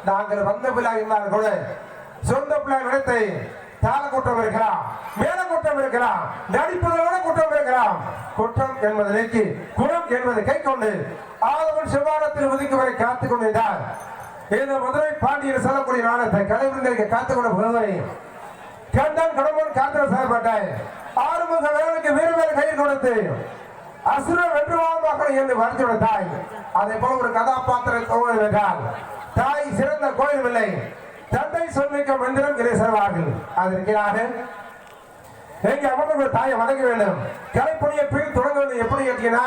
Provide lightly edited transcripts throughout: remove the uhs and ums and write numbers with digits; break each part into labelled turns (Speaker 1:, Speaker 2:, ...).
Speaker 1: நாங்கள் வந்த பிள்ளை இருந்தால் கூட சொந்த பிள்ளை நினைத்து தாள குற்றம் இருக்கலாம், மேல குற்றம் இருக்கலாம், நடிப்பதோட குற்றம் இருக்கலாம். குற்றம் என்பதை நீக்கி குணம் என்பதை கை கொண்டு ஆதவன் சிவானத்தில் ஒதுக்கி வரை காத்துக் கொண்டிருந்தார். இந்த மதுரை பாண்டியர் சொல்லக்கூடிய நாணத்தை கலைவிருந்தருக்கு காத்துக் கொண்ட புதுவை கண்டன் கடம்பன் காத்திரம் செயல்பட்டாய். ஆறுமுக வேலைக்கு வீரவேல் கையில் கொடுத்து அசுர வென்றுவாமாக என்று வரைந்துள்ள தாய். அதே போல ஒரு கதாபாத்திரம் என்றால் தாய் சிறந்த கோயில் இல்லை, தந்தை சொல்மிக்க மந்திரம் இதை செல்வார்கள். அதற்காக எங்க அமர்ந்த தாயை வணங்க வேண்டும். கலைப்பணியை பிரித்து தொடங்க வேண்டும். எப்படி கேட்டீங்கன்னா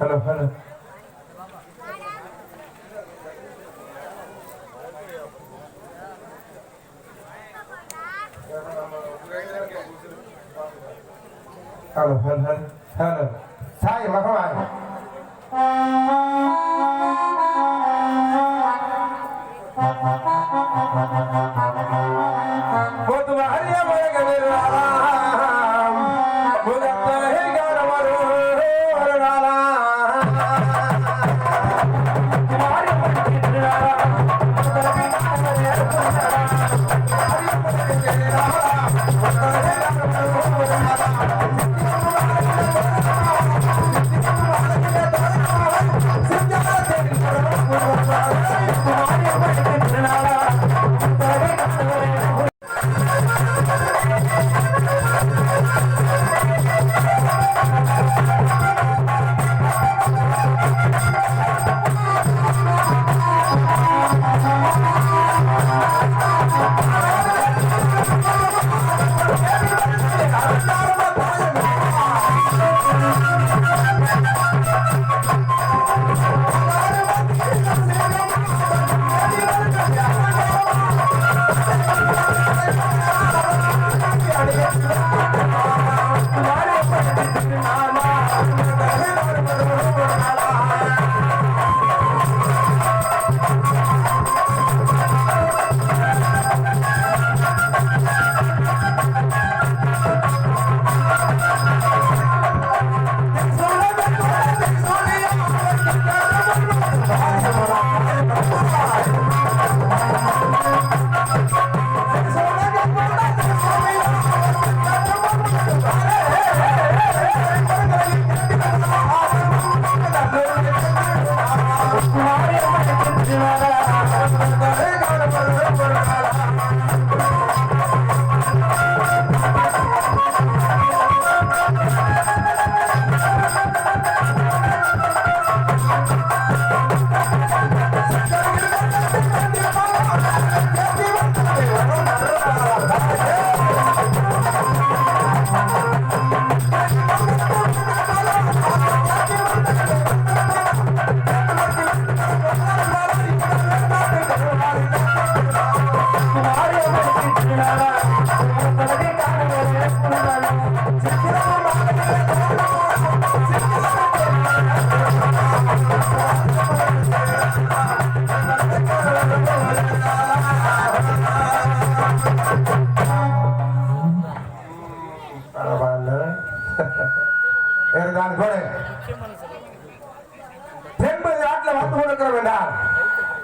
Speaker 1: hello hello hello hello hello தாய் மகவாய்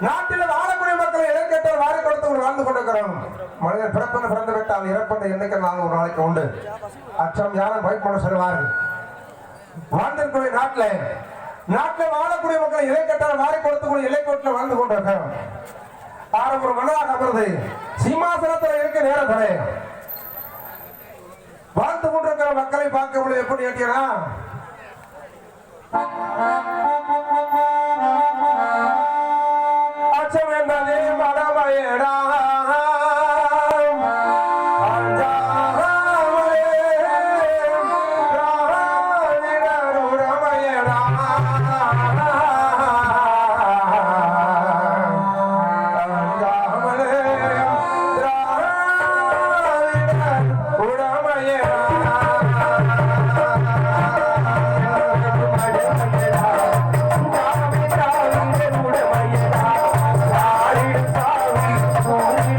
Speaker 1: நாட்டில் வாழக்கூடிய மக்களை இலக்கேட்டால் வாரி கொடுத்து வாழ்ந்து கொண்டிருக்கிறோம். மனிதன் பிறப்பன பிறந்து விட்டால் இறப்பன எண்ணிக்கை நாள் ஒரு நாளைக்கு உண்டு. அச்சம் யாரும் பயப்பட செல்வார்கள். வாழ்ந்திருக்கூடிய நாட்டில் வாழக்கூடிய மக்களை இலக்கேட்டால் வாரி கொடுத்து இலக்கோட்டில் வாழ்ந்து கொண்டிருக்கிறோம். ஒரு மனதாக அமர்ந்து சிம்மாசனத்தில் இருக்க நேரத்திலே வாழ்ந்து கொண்டிருக்கிற மக்களை பார்க்க முடியும். எப்படி கேட்டீங்கன்னா அச்சம் என்பதே மனமயடா
Speaker 2: Oh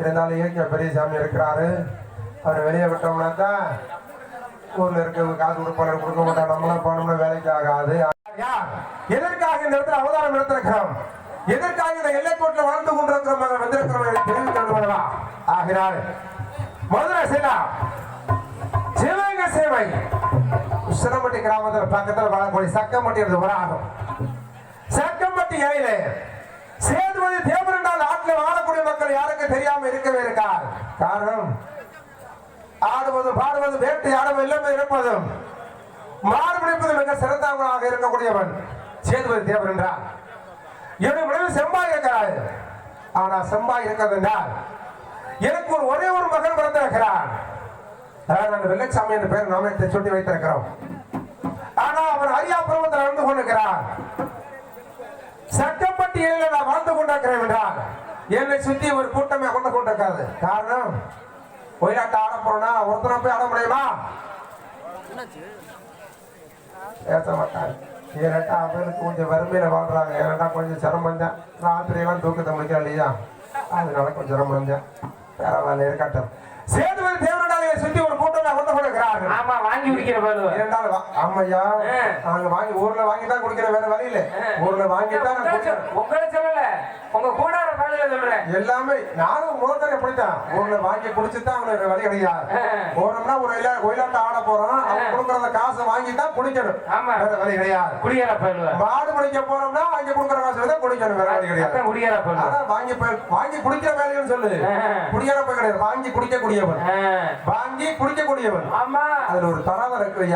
Speaker 1: இருந்தாலும் இயக்கிய பெரியசாமி இருக்கிறாரு. அவர் வெளியே விட்டோம்னா தான் ஊர்ல இருக்க காசு கொடுப்பாளர் கொடுக்க மாட்டாங்க. நம்மளாம் போனோம்னா வேலைக்கு ஆகாது. எதற்காக இந்த இடத்துல அவதாரம் எடுத்திருக்கிறோம், எதற்காக இந்த எல்லைக்கோட்டில் வாழ்ந்து கொண்டிருக்கிறோம் வந்திருக்கிறோம் ஆகிறார். மதுரை சேனா சிவகங்கை சேவை உசிலம்பட்டி கிராமத்தில் பக்கத்தில் வளக்கூடிய சக்கம்பட்டி இருந்து வராகும். சக்கம்பட்டி இலையில சேதுபதி தேவரண்டால் நாட்டில் வாழக்கூடிய மக்கள் யாருக்கு தெரியாம இருக்கவே இருக்கார். காரணம் ஆடுவதும் பாடுவதும் வேட்டையாடுவதும் எல்லாமே இருப்பதும் மாறுபிடிப்பது மிக சிறந்தவனாக இருக்கக்கூடியவன் சேதுபதி தேவர் என்றார். என்னுடைய மனைவி செம்பாய் இருக்கிறார். ஆனா செம்பாய் இருக்கிறது என்றால் எனக்கு ஒரே ஒரு மகன் பிறந்திருக்கிறார். அதாவது வெள்ளச்சாமி என்ற பெயர் நாமத்தை சொல்லி வைத்திருக்கிறோம். ஆனா அவன் அரியா பருவத்தில் நடந்து கொண்டிருக்கிறார். சட்டப்பட்டி ஏரியில் நான் வாழ்ந்து கொண்டிருக்கிறேன் என்றால் என்னை சுத்தி ஒரு கூட்டமே கொண்டு கொண்டிருக்காது. காரணம் ஒயிலாட்ட ஆட போறோம்னா ஒருத்தனை போய் ஆட முடியுமா? பேச மாட்டாங்க. ஏன்னாட்டா அவங்களுக்கு கொஞ்சம் வறுமையில வாழ்றாங்க. ஏன்னாட்டா கொஞ்சம் சிரமம் தான். ராத்திரியெல்லாம் தூக்கத்தை முடிக்க இல்லையா, அதனால கொஞ்சம் சிரமம் தான். பரவாயில்ல இருக்கட்டும். சேதுபதி தேவரண்டாலையை சுத்தி ஒரு கூட்டமே கொண்டு கொண்டிருக்கிறார்கள். ஆமா, வாங்கி குடிக்கிற பாரு. இரண்டாலும் ஆமையா நாங்க வாங்கி ஊர்ல வாங்கி தான் குடிக்கிற, வேற வழி இல்ல. ஊர்ல வாங்கி தான் உங்களை சொல்லல, உங்க கூடார பாடல சொல்றேன். எல்லாமே நானும் முதல்ல எப்படித்தான் ஊர்ல வாங்கி குடிச்சுதான் அவனுக்கு வழி கிடையாது. போனோம்னா ஒரு ஒயிலாட்ட ஆட போறோம், அவங்க கொடுக்கறத காசை வாங்கி தான் குடிக்கணும், வேற வழி கிடையாது. குடியார பயிலுவ மாடு பிடிக்க போறோம்னா வாங்கி கொடுக்கற காசு தான் குடிக்கணும், வேற வழி கிடையாது. குடியார பயிலுவ அதான் வாங்கி குடிக்கிற வேலைன்னு சொல்லு. குடியார பயிர் கிடையாது, வாங்கி குடிக்கக்கூடியவன், வாங்கி குடிக்கக்கூடியவன். ஆமா, அதுல ஒரு தராதரம் இருக்கு.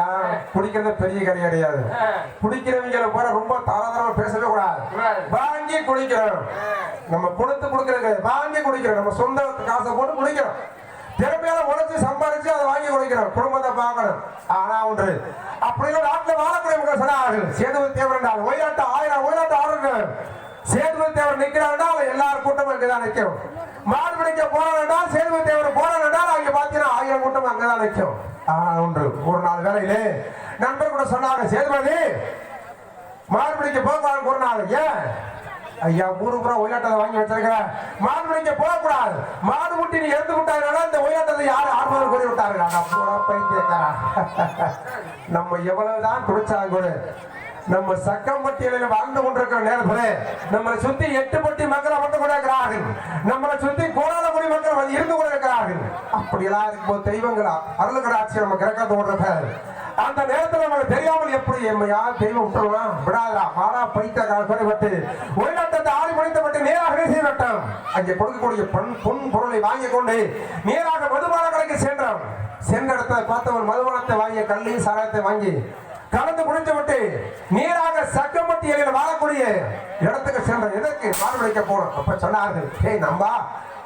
Speaker 1: குடிக்கிறது பெரிய கடை கிடையாது. குடிக்கிறவங்களை போற ரொம்ப தாராதரமா பேசவே கூடாது. வாங்கி குடிக்கிறோம், நம்ம கொடுத்து குடுக்கிறது, வாங்கி குடிக்கிறோம், நம்ம சொந்த காசை போட்டு குடிக்கிறோம். திறமையால உழைச்சு சம்பாதிச்சு அதை வாங்கி குடிக்கிறோம், குடும்பத்தை பார்க்கணும். ஆனா ஒன்று அப்படியும் நாட்டில் வாழக்கூடிய மக்கள் சொன்னார்கள், சேதுபதி தேவர் என்றால் ஒயிலாட்ட 1000 ஒயிலாட்ட ஆடுங்க. சேதுபதி தேவர் நிக்கிறாங்கன்னா எல்லாரும் கூட்டமும் இங்கதான் நிற்கும். மாடு பிடிக்க போறாங்கன்னா சேதுபதி தேவர் போறாங்கன்னா அங்க பாத்தீங்கன்னா 1000 கூட்டம் அங்கதான் நிற்கும். ஆனா ஒன்று ஒரு நாள் வேலையிலே நண்பர் கூட சொன்னாங்க, சேதுபதி மாடு பிடிக்க போகிறாங்க ஒரு நாள். ஏன் ஐயா ஊரு பூரா ஒயிலாட்டத்தை வாங்கி வச்சிருக்க மாடு பிடிக்க போகக்கூடாது. மாடு முட்டி நீ இறந்து விட்டாங்கன்னா இந்த ஒயிலாட்டத்தை யாரு ஆர்வம் கூறி விட்டாருங்க. நம்ம எவ்வளவுதான் குடிச்சாங்க கூட நம்ம சக்கம்பட்டியில வாழ்ந்து கொண்டிருக்கிற நேரத்தில் நம்மளை சுத்தி 8 பட்டி மக்கள் வந்து கொண்டிருக்கிறார்கள். நம்மளை சுத்தி கோடாலகுடி மக்கள் வந்து இருந்து கொண்டிருக்கிறார்கள். அப்படியெல்லாம் இருக்கும்போது தெய்வங்களா அருள்கட ஆட்சி நம்ம கிடக்கிறது ஓடுறாரு. அந்த நேரத்தில் நமக்கு தெரியாமல் எப்படி யார் தெய்வம் விட்டுருவோம் விடாதா மாடா பைத்த குறைபட்டு ஒயிலாட்டத்தை ஆடி முடித்தப்பட்டு நேராக செய்யப்பட்டோம். அங்கே கொடுக்கக்கூடிய பொன் பொருளை வாங்கிக் கொண்டு நேராக மதுபான கடைக்கு சென்றோம். சென்ற இடத்தை பார்த்தவன் மதுபானத்தை வாங்கிய கல்லையும் சாராயத்தை வாங்கி கலந்து குடித்து விட்டு நேராக சக்கம்பட்டி எல்லையில் வாழக்கூடிய இடத்துக்கு சென்ற எதற்கு மாடுபிடிக்க போனோம். அப்ப சொன்னார்கள் நம்பா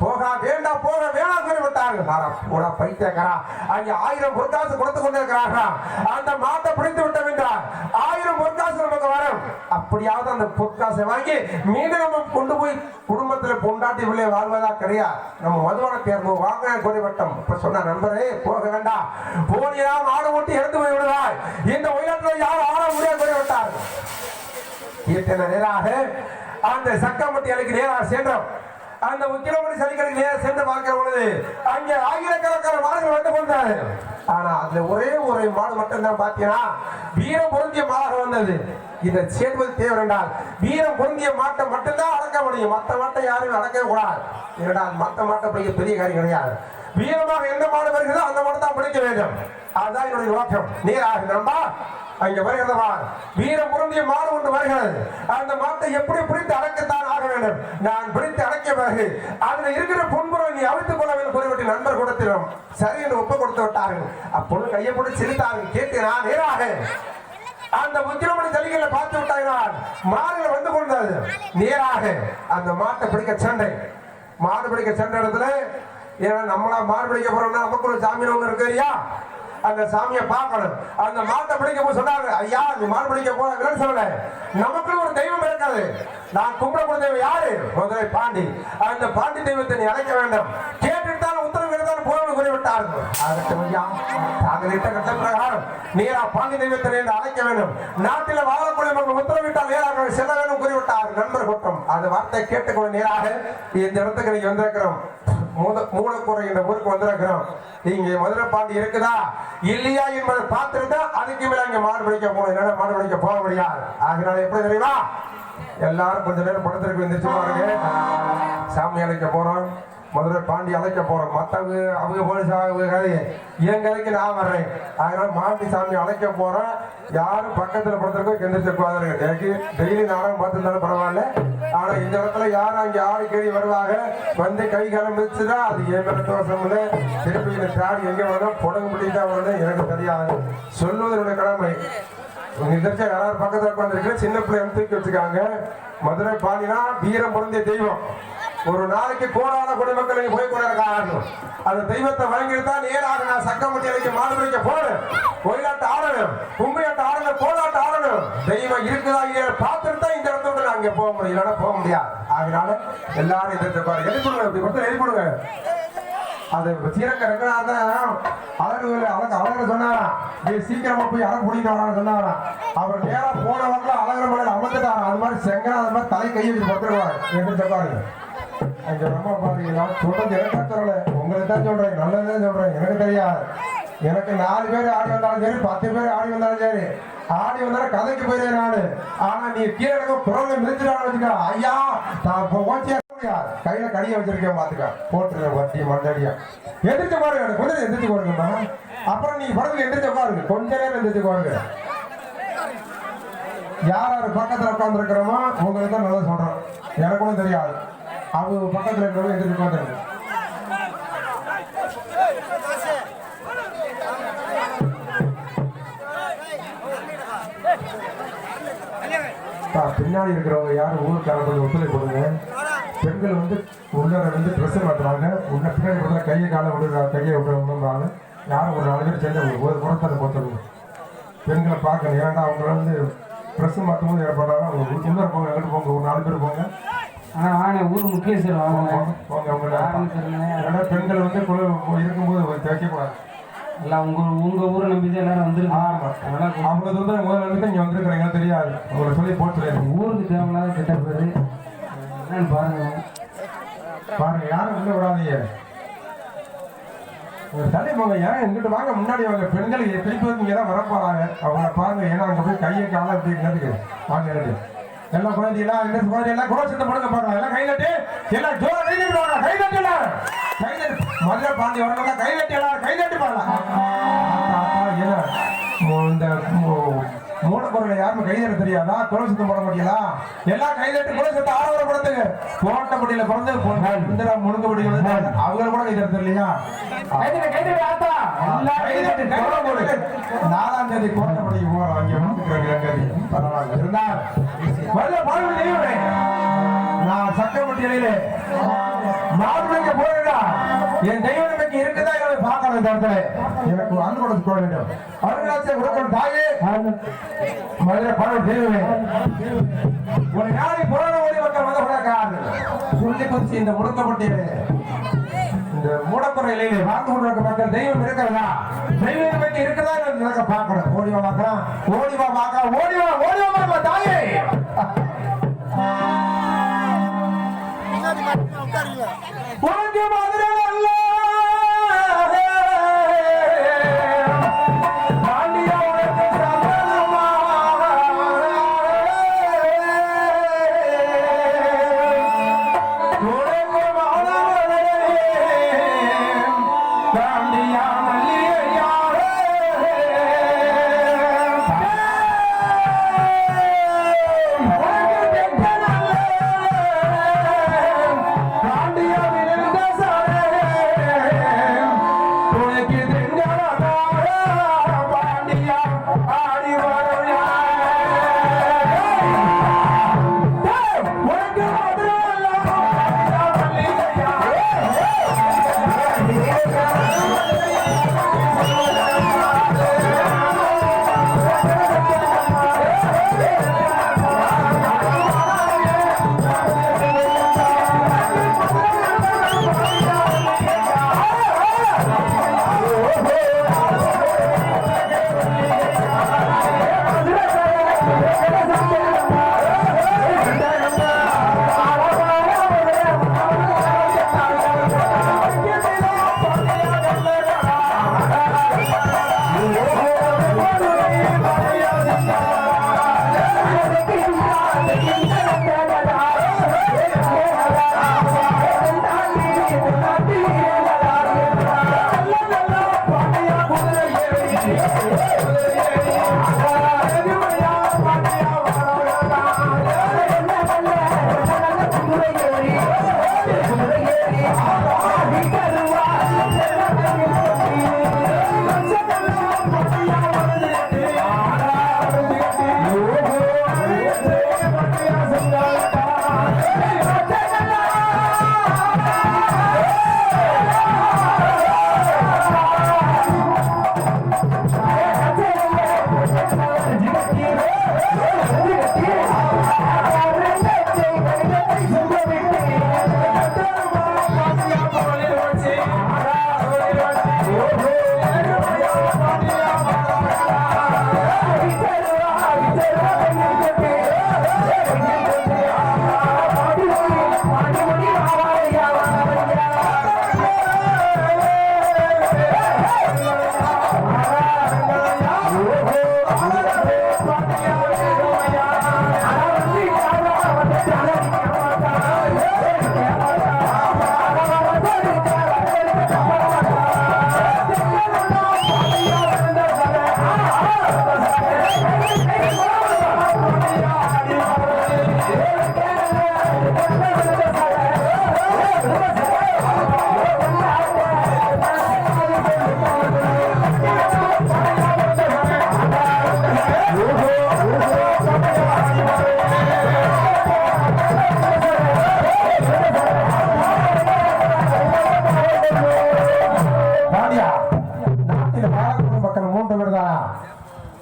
Speaker 1: போக வேண்டாம் போக வேணாம் சொல்லிவிட்டார்கள். பைத்தியக்காரா அங்கே 1000 பொற்காசு கொடுத்து கொண்டிருக்கிறார்களா அந்த மாட்டை பிடித்து விட்டோம் என்றார் 1000 பொற்காசு நமக்கு வரும். அப்படியாவது அந்த பொற்காசை வாங்கி மீண்டும் நம்ம கொண்டு போய் குடும்பத்தில் பொண்டாட்டி பிள்ளை வாழ்வதா கிடையாது. நம்ம மதுவான தேர்வு வாங்க குறைவட்டம். இப்ப சொன்ன நண்பரே போக வேண்டாம் போனியா மாடு ஓட்டி இறந்து போய் விடுவாய். இந்த உயரத்தில் யாரும் ஆட முடியாது குறைவிட்டார். நேராக அந்த சக்கம்பட்டி அலைக்கு நேராக சென்றோம். அந்த கிலோமீட்டர் சனிக்கடைக்கு நேரம் சென்று பார்க்கிற பொழுது அங்கே ஆயிரக்கணக்கான மாடுகள் வந்து கொண்டாரு. ஆனா அதுல ஒரே ஒரு மாடு மட்டும்தான் பாத்தீங்கன்னா வீரம் பொருந்திய மாடாக வந்தது. இதை சேர்வது தேவை என்றால் வீரம் பொருந்திய மாட்டை மட்டும்தான் அடக்க முடியும். மற்ற மாட்டை யாரும் அடக்கவே கூடாது. ஏனென்றால் மற்ற மாட்டை பிடிக்க பெரிய காரியம் கிடையாது. வீரமாக எந்த மாடு வருகிறதோ அந்த மாடு தான் பிடிக்க வேண்டும். அதுதான் என்னுடைய நோக்கம். நேராக நம்பா அங்க வருகிறதா வீரம் பொருந்திய மாடு ஒன்று வருகிறது. அந்த மாட்டை எப்படி பிடித்து அடக்கத்தான் ஆக வேண்டும். நான் பிடித்து அடக்கிய பிறகு அதுல இருக்கிற பொன்புறம் நீ அவித்துக் கொள்ள வேண்டும் குறிப்பிட்டு நண்பர் கொடுத்திடும். சரி என்று ஒப்பு கொடுத்து விட்டார்கள். அப்பொழுது கையை போட்டு சிரித்தார்கள். கேட்கிறேன் நேராக அந்த முக்கியமணி தலிகளை பார்த்து விட்டார்கள். மாடுகள் வந்து கொண்டது. நேராக அந்த மாட்டை பிடிக்க சண்டை மாடு பிடிக்க சென்ற இடத்துல ஏன்னா நம்மளா மாடு பிடிக்க போறோம்னா நமக்கு ஒரு சாமி ஒண்ணு இருக்கு இல்லையா அந்த சாமியை பார்க்கணும். அந்த மாட்டை பிடிக்க போய் சொன்னாங்க ஐயா நீ மாடு பிடிக்க போறாங்கன்னு சொல்லல நமக்கு ஒரு தெய்வம் இருக்காது. நான் கும்பிடக்கூடிய தெய்வம் யாரு மதுரை பாண்டி. அந்த பாண்டி தெய்வத்தை நீ அழைக்க வேண்டும். கேட்டுட்டாலும் உத்தரவு எடுத்தாலும் போகணும் குறிவிட்டார்கள். கட்ட பிரகாரம் நேரா பாண்டி தெய்வத்தை அழைக்க வேண்டும். நாட்டில் வாழக்கூடிய மக்கள் உத்தரவிட்டால் நேராக செல்ல வேண்டும் குறிவிட்டார்கள். நண்பர் கூட்டம் அந்த வார்த்தை கேட்டுக்கொள்ள நேராக இந்த இடத்துக்கு நீங்க வந்திருக்கிறோம். மூலக்கூரை என்ற ஊருக்கு வந்திருக்கிறோம். இங்க மதுரை பாண்டி இருக்குதா இல்லையா என்பதை பார்த்துருந்தா அதுக்கு மேல இங்க மாடு பிடிக்க போகணும். என்னால மாடு பிடிக்க போக முடியாது. அதனால எப்படி தெரியுமா எல்லாரும் கொஞ்ச நேரம் படத்திற்கு எந்திரிச்சு பாருங்க. சாமி அழைக்க போறோம். மதுரை பாண்டி அழைக்க போறோம். மற்றவங்க அவங்க போலீஸ் என் கதைக்கு நான் வர்றேன். அதனால மாண்டி சாமி அழைக்க போறேன். யாரும் பக்கத்துல படுத்திருக்கோம் எந்திரிச்சிருப்பாங்க. எனக்கு டெய்லி நானும் பார்த்துருந்தாலும் பரவாயில்ல. ஆனா இந்த இடத்துல யாரும் அங்கே ஆடி கேடி வருவாங்க. வந்து கை காலம் மிதிச்சுதான் அது என் மேல தோசம் இல்லை. திருப்பி இந்த தாடி எங்க வரணும் புடங்கு பிடித்தா வரணும் எனக்கு தெரியாது. சொல்லுவது என்னுடைய கடமை. யாராவது பக்கத்துல உட்காந்துருக்க சின்ன பிள்ளை தூக்கி வச்சுக்காங்க. மதுரை பாண்டினா வீரம் பொருந்திய தெய்வம். ஒரு நாளைக்கு கோடான குடிமக்கள் போய் கொண்டிருக்காங்க. அந்த தெய்வத்தை வழங்கிட்டு நேராக நான் சக்கம்பட்டி அலைக்கு மாடு பிடிக்க போறேன். கோயிலாட்டு ஆடணும், கும்பியாட்டு ஆடணும், கோலாட்டு ஆடணும். தெய்வம் இருக்குதா இல்லையா பார்த்துட்டு தான் இந்த இடத்துல அங்கே போக முடியும். இல்லைன்னா போக முடியாது. அதனால எல்லாரும் எதிர்த்து எழுப்பிடுங்க. இப்படி மட்டும் எழுப்பிடுங்க. அது சீரக்க ரெங்கநாதன் அழகு சொன்னாராம். சீக்கிரமா போய் அழகு பிடிக்க வரான்னு சொன்னாராம். அவர் நேரா போன வரல அழகர் மலையில் அமர்ந்துட்டாராம். அது மாதிரி செங்கனா அது மாதிரி தலை கையை வச்சு படுத்துருவாரு என்று சொல்றாரு. அங்க ரொம்ப பாத்தீங்கன்னா சொல்றது எனக்கா சொல்லல உங்களுக்கு தான் சொல்றேன். நல்லதுதான் சொல்றேன். எனக்கு தெரியாது. எனக்கு 4 பேர் ஆடி வந்தாலும் சரி 10 பேர் ஆடி வந்தாலும் சரி ஆடி வந்தாலும் கதைக்கு போயிருக்கேன் நானு. ஆனா நீ கீழே குரலை மிதிச்சுட்டான்னு வச்சுக்க ஐயா நான் ஓச்சியா கையில கடிய வச்சிருக்கேன் பாத்துக்க போட்டுருக்கேன் வட்டி மண்டடியா எந்திரிச்சு பாருங்க. கொஞ்சம் எந்திரிச்சு பாருங்கம்மா. அப்புறம் நீ படத்துல எந்திரிச்சு பாருங்க. கொஞ்ச நேரம் எந்திரிச்சு பாருங்க. யார் யார் பக்கத்துல உட்கார்ந்து இருக்கிறோமோ உங்களுக்கு தான் நல்லா சொல்றோம். எனக்கு ஒன்றும் தெரியாது. அவங்க பக்கத்துல இருக்கிறவங்க எந்திரிச்சு உட்காந்துருக்கு. பின்னாடி இருக்கிறவங்க யாரும் ஊருக்காரங்க ஒத்துழை கொடுங்க. பெண்கள் வந்து உள்ள வந்து ட்ரெஸ் மாட்டுறாங்க. உள்ள பின்னாடி பார்த்தா கையை காலை விடுறாங்க. கையை விடுறாங்க. யாரும் ஒரு 4 பேர் சேர்ந்து ஒரு குணத்தை கொடுத்துருங்க. பெண்களை பார்க்கணும். ஏன்னா அவங்க வந்து ட்ரெஸ் மாற்றும் போது ஏற்படுறாங்க. அவங்க உள்ள போங்க எங்கிட்டு போங்க. ஒரு 4 பேர் போங்க.
Speaker 2: ஊர் முக்கியம் சார்
Speaker 1: வாங்க. பெண்கள் வந்து இருக்கும்போது வைக்கக்கூடாது.
Speaker 2: எல்லாம் உங்க ஊரை நம்பிதான் எல்லாரும் வந்துருக்காங்க.
Speaker 1: அவங்க வந்து முதல்ல நம்பிதான் இங்க வந்துருக்காங்க தெரியாது. உங்களை சொல்லி போட்டு
Speaker 2: ஊருக்கு தேவையில்லாத கெட்ட பேரு என்னன்னு பாருங்க.
Speaker 1: பாருங்க, யாரும் உள்ள விடாதீங்க. ஒரு தள்ளி போங்க, ஏன் எங்கிட்ட வாங்க, முன்னாடி வாங்க. பெண்கள் திருப்பி இங்கே தான் வரப்போறாங்க, அவங்கள பாருங்க. ஏன்னா அங்கே போய் கையை காலை அப்படி என்னதுக்கு வாங்க. எல்லாம் குழந்தைகளா, இந்த குழந்தையெல்லாம் கூட சேர்ந்து படுங்க பார்க்கலாம். எல்லாம் கை தட்டி, எல்லாம் ஜோர கை தட்டி வாங்க. கை தட்டிலாம் கை தட்டி மதுரை பாண்டி வரணும்னா கை தட்டி, எல்லாரும் கை தட்டி பாடலாம். ஏன்னா இந்த மூலப்பொருளை யாருமே கைதட்ட தெரியாதா? குரல் சுத்தம் போட முடியலா? எல்லாம் கைதட்டு குரல் சுத்தம் ஆரம்பப்படுத்துங்க. கோட்டப்பட்டியில பிறந்து முழுங்கப்படி அவங்க கூட கைதட்ட தெரியலையா? 4ஆம் தேதி கோட்டப்பட்டிக்கு போறோம். நான் சக்கரப்பட்டியிலே மாடுமைக்கு போறா என் தெய்வனுக்கு இருக்குதா இல்லை பார்க்கணும். இந்த இடத்துல எனக்கு அன்பு கொடுத்து போட வேண்டும். அருணாச்சல கொடுக்கணும் தாயே. மதுரை பணம் தெய்வமே, ஒரு நாளை புராண ஓடி மக்கள் வந்து சொல்லி குறிச்சு இந்த முடக்கப்பட்டியிலே இந்த மூடக்குறையிலே வாழ்ந்து கொண்டிருக்க மக்கள் தெய்வம் இருக்கிறதா? தெய்வம் நமக்கு இருக்குதா எனக்கு பார்க்கணும். ஓடிவா பார்க்கலாம், ஓடிவா பார்க்கலாம், ஓடிவா ஓடிவா பார்க்கலாம் தாயே. உனக்கு மதுரை அல்ல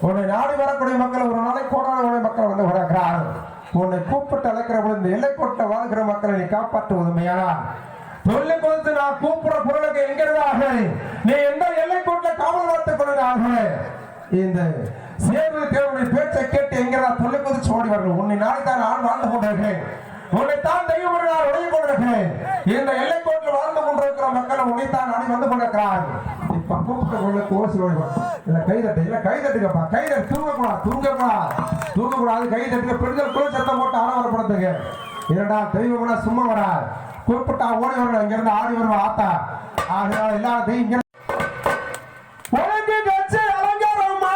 Speaker 1: உன்னை நாடி வரக்கூடிய மக்கள் ஒரு நாளை கோடான மக்கள் வந்து வருகிறார்கள். உன்னை கூப்பிட்டு அழைக்கிற பொழுது எல்லை கோட்ட வாழ்கிற மக்களை நீ காப்பாற்றுவதுமையானா சொல்லிக் கொடுத்து நான் கூப்பிடுற பொருளுக்கு எங்கிறதாக நீ எந்த எல்லை கோட்டில காவல் வார்த்தை கொள்ளாக இந்த சேவை தேவனுடைய பேச்சை கேட்டு எங்கிறதா சொல்லிக் கொடுத்து ஓடி வரணும். உன்னை நாளைத்தான் நான் வாழ்ந்து கொண்டிருக்கிறேன். உன்னைத்தான் தெய்வம் என்று நான் உடைய கொண்டிருக்கிறேன். இந்த எல்லைக்கோட்டில் வாழ்ந்து கொண்டிருக்கிற மக்கள் உன்னைத்தான் நாடி வந்து கொண்டிருக்கிறார். இப்ப கூப்பிட்ட கொள்ள கோசி இல்ல கைதட்டுங்கப்பா, கைதட்டு. தூங்கக்கூடாது, கைதட்டுங்க. பெண்கள் குழு சத்தம் போட்டு ஆரவாரப்படுத்துங்க. இரண்டா தெய்வம் சும்மா வராது, கூப்பிட்டா ஓடி வரணும். இங்க இருந்து ஆடி வருவா ஆத்தா. ஆகையால் எல்லாத்தையும் இங்க உனக்கு கட்சி அலங்காரமா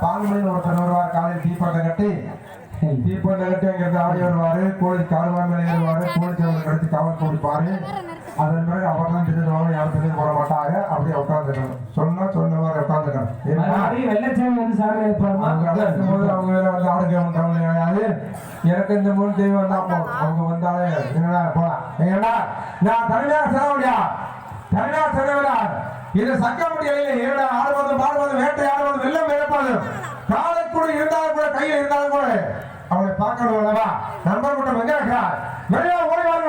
Speaker 1: பால்மணியில் ஒருத்தர் வருவார். காலையில் தீப்பந்தம் கட்டி அங்கிருந்து ஆடி வருவாரு. கோழி கால்வாய் மேலே ஏறுவாரு. கோழி சேவலை கடிச்சு காவல் கொடுப்பாரு. அதன் பிறகு அவர் தான் தெரிஞ்சுவாங்க, யாரும் தெரிஞ்சு போட மாட்டாங்க. அப்படியே உட்காந்துக்கணும். சொன்ன மாதிரி உட்காந்துக்கணும். அவங்க வந்து ஆடுக்க வந்தவங்க எனக்கு இந்த மூணு தெய்வம் வந்தா போதும். அவங்க வந்தாலே என்னடா போலாம். என்னடா நான் தனியாக செலவழியா, தனியாக செலவிடா. இது சக்கமுடி அலையில ஏடா ஆடுவது பாடுவது வேட்டை ஆடுவது வெள்ளம் இழப்பது காலைக்குடி இருந்தாலும் கூட கையில் இருந்தாலும் கூட அவளை பார்க்கணும் அல்லவா? நம்பர் மட்டும் எங்க இருக்கிறார்? வெளியே ஓடி வாங்க.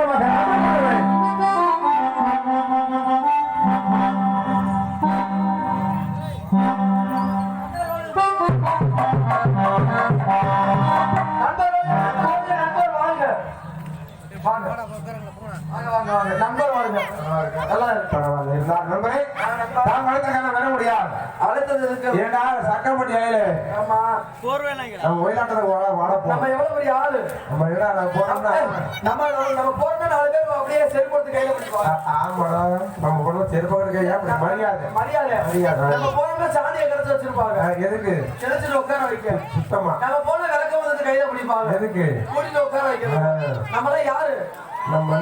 Speaker 1: நம்பர் வாங்க. நல்லா பரவாயில்ல. இருந்தார் நம்பரே தாங்க அடுத்த வர முடியாது. அடுத்தது ஏண்டா சக்கப்பட்டி ஆயில. ஆமா நம்ம ஒயிலாட்டத்துக்கு வாட போ. நம்ம எவ்வளவு பெரிய ஆளு. நம்ம ஏடா நான் போறோம்னா நம்ம போறோம்னா 4 பேர் அப்படியே செருப்பு கையில பிடிப்பாங்க. ஆமாடா நம்ம போறோம் செருப்பு கையில அப்படி மரியாதை. நம்ம போறோம்னா சாணியை கரைச்சு வச்சிருப்பாங்க. எதுக்கு? கிளச்சிட்டு உட்கார வைக்க. சுத்தமா. நம்ம போன விளக்கம் வந்து கையில பிடிப்பாங்க. எதுக்கு? கூட்டிட்டு உட்கார வைக்கிறது. நம்மள யாரு? நம்ம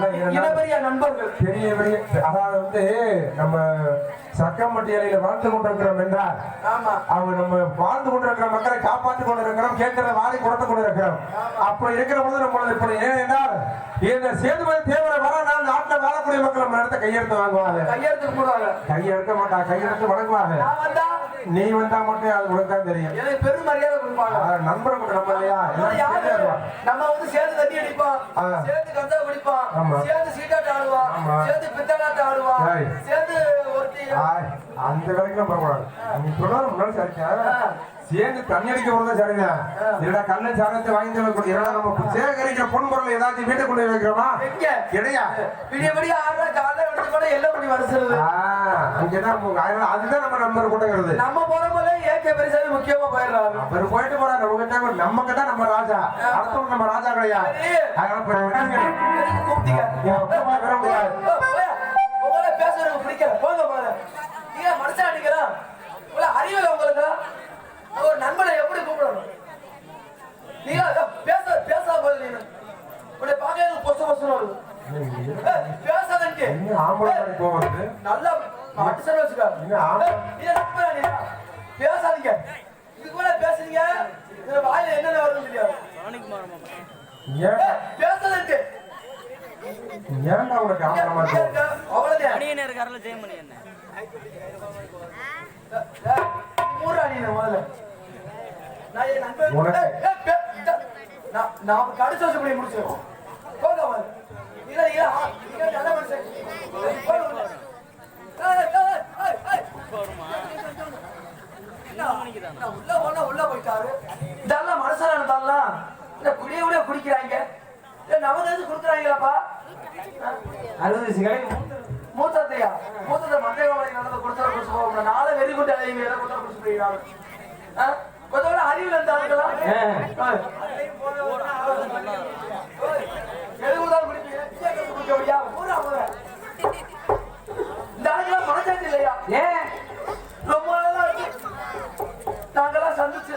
Speaker 1: நண்பர்கள் பெரிய பெரிய. அதாவது வந்து நம்ம சக்கம்பட்டி அலையில வாழ்ந்து கொண்டிருக்கிறோம் என்றால் அவங்க நம்ம வாழ்ந்து கொண்டிருக்கிற மக்களை காப்பாற்றிக் கொண்டிருக்கிறோம். கேட்கிற வாரி கொடுத்து கொண்டிருக்கிறோம். அப்படி இருக்கிற பொழுது நம்மளது இப்படி ஏன் என்றால் இந்த சேதுபதி தேவரை வர நாள் நாட்டில் வாழக்கூடிய மக்கள் நம்ம இடத்த கையெழுத்து வாங்குவாங்க. கையெடுக்க மாட்டாங்க, கையெடுத்து வணங்குவாங்க. நீ வந்தா மட்டும் அது உனக்கு தான் தெரியும். எனக்கு பெரும் மரியாதை கொடுப்பாங்க. நண்பர் கூட நம்ம இல்லையா? நம்ம வந்து சேர்ந்து தண்ணி அடிப்போம், சேர்ந்து கந்தா குடிப்போம், சேர்ந்து சீட்டாட்ட ஆடுவோம், சேர்ந்து பித்தலாட்ட ஆடுவோம், சேர்ந்து ஒருத்தி அந்த வேலைக்கு போகக்கூடாது. நீ சொல்றது முன்னாடி சரிங்க. சேர்ந்து தண்ணி அடிக்க போறதா சரிங்க. இல்லடா கல்ல சாரத்தை வாங்கி நம்ம சேகரிக்கிற பொன்பொருள் ஏதாச்சும் வீட்டை கொண்டு வைக்கிறோமா? கிடையா
Speaker 3: விடியபடி 6 காலைல விட்டு கூட எல்லாம் பண்ணி வருஷம்.
Speaker 1: அங்கதான் அதுதான் நம்ம நம்பர் கூட்டங்கிறது.
Speaker 3: நம்ம போற போல ஏகே பெருசாவே முக்கியமா போயிடுறாரு.
Speaker 1: அவர் போயிட்டு போறாரு. நம்ம கிட்ட நம்ம ராஜா, அர்த்தம் நம்ம ராஜா கிடையாது.
Speaker 3: உங்களை பேசுறது பிடிக்கல. போங்க போங்க. நீங்க மனுஷன் அடிக்கலாம். அறிவு உங்களுக்கு ஒரு நண்பனை எப்படி கூப்பிடணும்? நீங்க பேச போது நீங்க உடைய பாக்க பொசு பொசு வருது. பேசாதே
Speaker 1: போவது
Speaker 3: நல்லா மாட்டு சொல்ல வச்சுக்காரு. பேசாதீங்க. இதுக்கு மேல பேசுறீங்க. இதுல வாயில என்னென்ன வருது தெரியாது. பேசாதே.
Speaker 1: ஏன்டா உனக்கு ஆம்பளமா இருக்கு?
Speaker 3: அவ்வளவுதான்.
Speaker 4: மணியனே இருக்காருல ஜெயமணி என்ன
Speaker 3: மூறா நீ முதல்ல. நான் என் நண்பன் நான் கடிச்சு வச்சு போய் முடிச்சிருக்கோம். போங்க முதல்ல. இல்ல நல்ல மனுஷன். உள்ள போயிட்டாரு. இதெல்லாம் மனுஷனா இருந்தாலும் இந்த குடிய குடிக்கிறாங்க. நமக்கு எது கொடுக்குறாங்களாப்பா?
Speaker 2: 60
Speaker 3: மூத்தத்தையா மூத்தத்தை மண்டை நடந்த கொடுத்தா குடிச்சு நாளை வெறி கொண்டு அலைவீங்க கொடுத்தா குடிச்சு போயிடாங்க. கொஞ்சம் அறிவில் இருந்தாலும் எழுபதாம் குடிக்க முடியா? இந்த ஆளுக்கெல்லாம் மனசாட்சி இல்லையா? ஏன் ரொம்ப நாளா இருக்கு. நாங்கெல்லாம் சந்திச்சு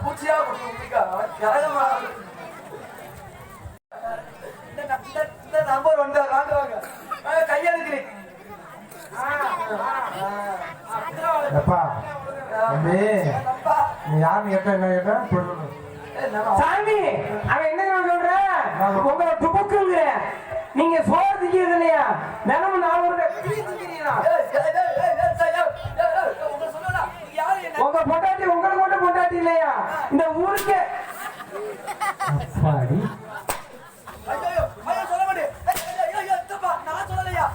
Speaker 3: பூச்சியா கொடுத்தோம். நம்பர் வந்து வாங்குவாங்க. கையெழுக்கிறேன்.
Speaker 1: நீ யாருன்னு கேட்டா என்ன கேட்டா
Speaker 2: சாமி அவன் என்ன சொல்ற? உங்களை துப்புக்குங்க. நீங்க சோறு திக்கிறது இல்லையா? தினமும் 4 உங்க பொண்டாட்டி உங்களுக்கு மட்டும் பொண்டாட்டி இல்லையா? இந்த ஊருக்கு
Speaker 3: சொல்ல மாட்டேன். நான் சொல்லலையா?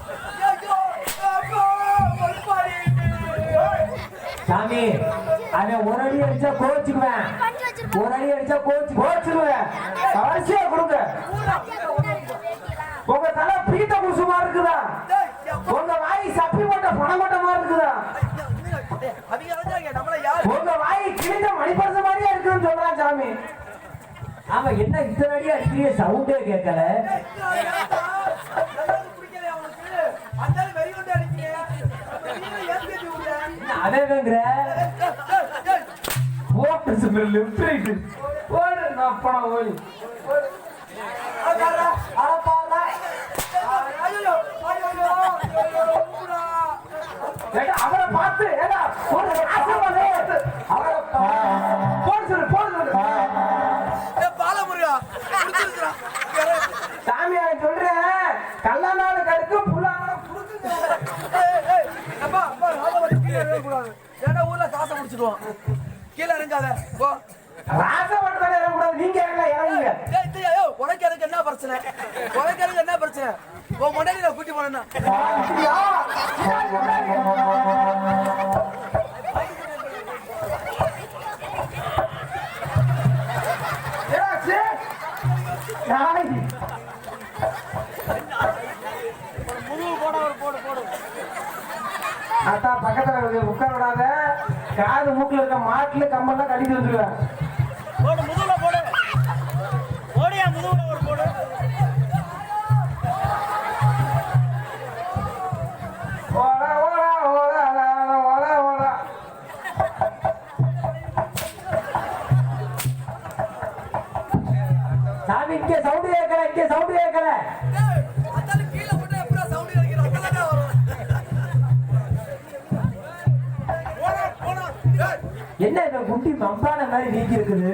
Speaker 2: சாமி அவன் ஒரு அடி அடிச்சா கோச்சுக்குவேன். ஒரு அடி அடிச்சா கோச்சுக்குவேன். அவசியம் கொடுங்க. உங்க தலை பீட்ட குசுமா இருக்குதா? உங்க வாய் சப்பி போட்ட பணமட்டமா இருக்குதா? உங்க வாய் கிழிஞ்ச மணிப்பரச மாதிரியா இருக்குன்னு சொல்றான் சாமி. ஆமா என்ன இத்தனை அடி அடிக்கிற சவுண்டே கேட்கல. அதேங்கிற போட்டு லெஃப்ட் ரைட் போடு நான் பணம் ஓய் அவரை பார்த்து சாமியா சொல்றேன். கல்லானால கருக்கு புல்லானால
Speaker 3: ஊர்ல காசை முடிச்சிடுவோம். கீழே இறங்காத போ.
Speaker 2: ராசப்பட்டு இறங்கக்கூடாது. நீங்க இறங்குங்க.
Speaker 3: உனக்கு எனக்கு என்ன பிரச்சனை? உனக்கு எனக்கு என்ன பிரச்சனை? உன் முன்னாடி நான் கூட்டி போனேன்னா
Speaker 2: அத்தா பக்கத்துல உட்கார விடாத. காது மூக்குல இருக்க மாட்டுல கம்பெல்லாம் கட்டிட்டு வந்துருவேன்.
Speaker 4: போடு முதுகுல போடு. ஓடியா முதுகுல ஒரு போடு.
Speaker 2: ஓடா ஓடா ஓடா ஓடா ஓடா. சாமி இங்கே சவுண்ட் கேட்கல. இங்கே சவுண்ட் கேட்கல.
Speaker 3: கீழே போட்டு எப்படா சவுண்ட் கேட்கிறோம்?
Speaker 2: என்ன இந்த குட்டி மம்பான மாதிரி நீக்கி இருக்குது?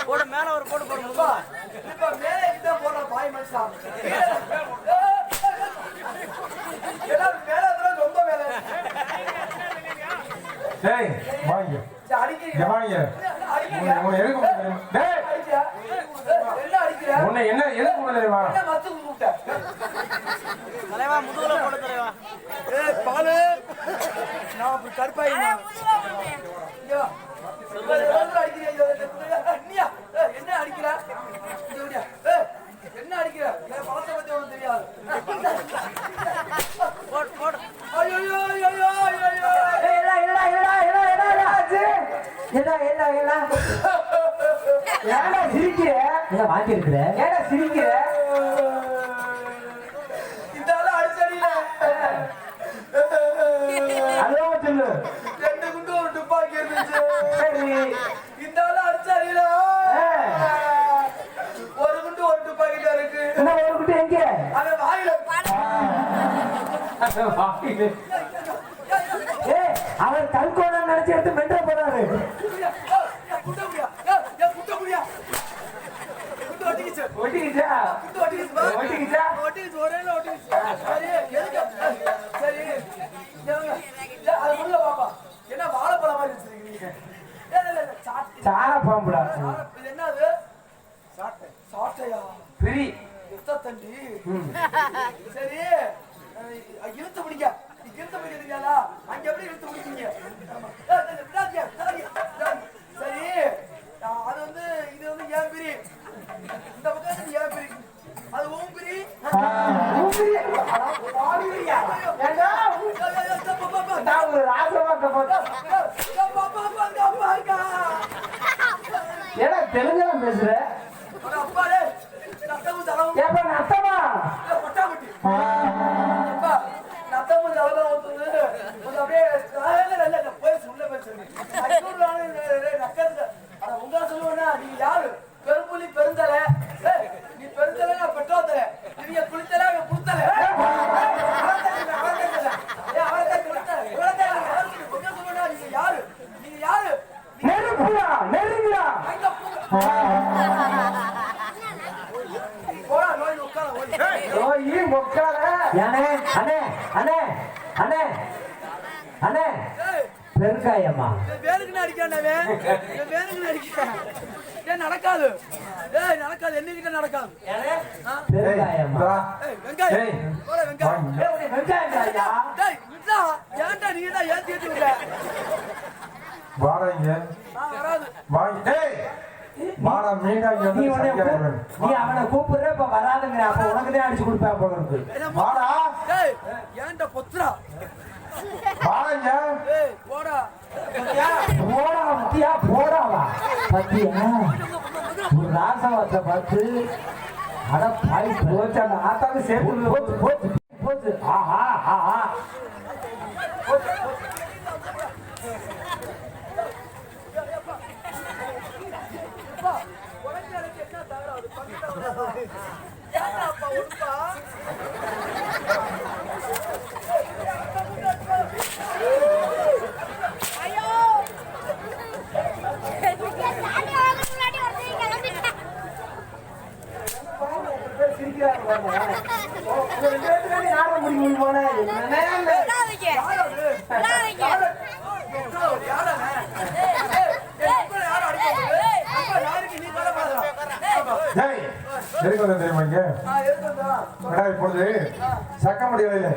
Speaker 4: போடு மேல ஒரு போடு போடு.
Speaker 3: இப்ப மேலே போடுற பாய் மனுஷா
Speaker 1: டேய் வாங்க
Speaker 3: சரி, அடிக்கிறீங்க.
Speaker 1: இங்க வாங்க
Speaker 3: அடிக்கிறீங்க.
Speaker 1: உன்னை எதுக்கு கூப்பிட்டேன்? டேய்
Speaker 3: அடிக்கிறியா? என்ன அடிக்கிற?
Speaker 1: உன்னை என்ன எதுக்கு கூப்பிட்டேன் வா
Speaker 3: என்ன மத்து கூப்பிட்ட?
Speaker 4: தலைவா முதுகுல போடு தலைவா. ஏய் பாலு நான் அப்படி கருப்பாயினா.
Speaker 3: இங்க வா. எவ்வளவு அடிக்கிறியா? அண்ணியா? என்ன அடிக்கிற? இங்க வரியா? என்ன அடிக்கிற? என் பழத்தை பத்தி உனக்கு தெரியாது.
Speaker 4: போடு போடு.
Speaker 3: ஐயோ ஐயோ ஐயோ ஐயோ.
Speaker 2: ஏடா சிரிக்கிற? என்ன மாத்தி இருக்கிற? ஏடா சிரிக்கிற?
Speaker 3: இந்த ஆளு அடிச்சடியில
Speaker 2: அதோ சொல்லு.
Speaker 3: 2 குண்டு ஒரு துப்பாக்கி இருந்துச்சு.
Speaker 2: சரி.
Speaker 3: இந்த ஆளு அடிச்சடியில ஒரு குண்டு ஒரு துப்பாக்கி தான் இருக்கு.
Speaker 2: இந்த ஒரு குட்டி எங்க?
Speaker 3: அது வாயில.
Speaker 2: ஏய், அவர் கல்கோணம் நினைச்சு எடுத்து மென்ற போறாரு.
Speaker 3: குட்ட முடியா? குட்ட முடியா? குண்டு ஒட்டிக்கிச்சு.
Speaker 2: ஒட்டிக்கிச்சா?
Speaker 3: குண்டு ஒட்டிக்கிச்சு பா.
Speaker 2: ஒட்டிக்கிச்சா?
Speaker 3: ஒட்டிக்கிச்சு, ஒரேல ஒட்டிக்கிச்சு. சரி, எதுக்கு? சரி. அது உள்ள பாப்பா. என்ன வாழைப்பழம் மாதிரி வச்சிருக்கீங்க? இல்ல சாட்டை.
Speaker 2: சார பாம்புடா.
Speaker 3: இது என்னது? சாட்டை. சாட்டையா?
Speaker 2: பிரி.
Speaker 3: எத்த தண்டி. சரி, இழுத்து பிடிக்க. இழுத்து பிடிக்க தெரியாதா? அங்க எப்படி இழுத்து பிடிக்கீங்க? சரி, அது வந்து இது வந்து ஏன் பிரி. இந்த பக்கம் ஏன் பிரி. அது உன் பிரி.
Speaker 2: நான் ஒரு ராசமாக்க போட்டேன். ஏடா தெலுங்குல பேசுற? ஏப்பா நத்தமா?
Speaker 3: பெரும்புலி பெருந்தல நீ பெருந்தல நான் பெற்றோத்தல நீங்க குளித்தல குளித்தல யாரு நீங்க யாரு
Speaker 2: நெருப்புடா நெருங்குடா.
Speaker 3: போடா நோய் உட்கார
Speaker 2: ஓய் மொக்கால. அண்ணே அண்ணே அண்ணே அண்ணே அண்ணே பெருங்காயம்மா.
Speaker 3: வேலுக்கு அடிக்காண்டவே வேலுக்கு அடிக்க நடக்காது. நடக்காது, என்னகிட்ட நடக்காது.
Speaker 2: பெருங்காயம்மா.
Speaker 3: வெங்காயம் போட வெங்காயம்.
Speaker 2: வெங்காயம்டா.
Speaker 3: ஏன்டா நீ தான் ஏத்தி ஏத்தி விடுற?
Speaker 1: வாடங்க
Speaker 3: வராது.
Speaker 1: வாங்க டேய் வாடா மீனா இங்க
Speaker 2: நீ
Speaker 1: வந்து
Speaker 2: உன்னை
Speaker 1: சங்கரன்
Speaker 2: நீ அவனை கூப்பிடுற இப்ப வராதுங்கிற. அப்ப உனக்கு தான் அடிச்சு கொடுப்பேன் போல இருக்கு.
Speaker 1: வாடா
Speaker 3: ஏன்டா பொத்துறா?
Speaker 1: வாடங்க
Speaker 3: போடா
Speaker 2: போடா பத்தியா போடாவா பத்தியா ஒரு ராசவாச பார்த்து அட பாய் போச்சு. அந்த ஆத்தாக்கு சேர்த்து போச்சு போச்சு போச்சு. ஆஹா ஆஹா
Speaker 1: டேய் எதுக்கு வந்து தெரியுமா இங்க மேடா இப்பொழுது சக்கமடி வேலையில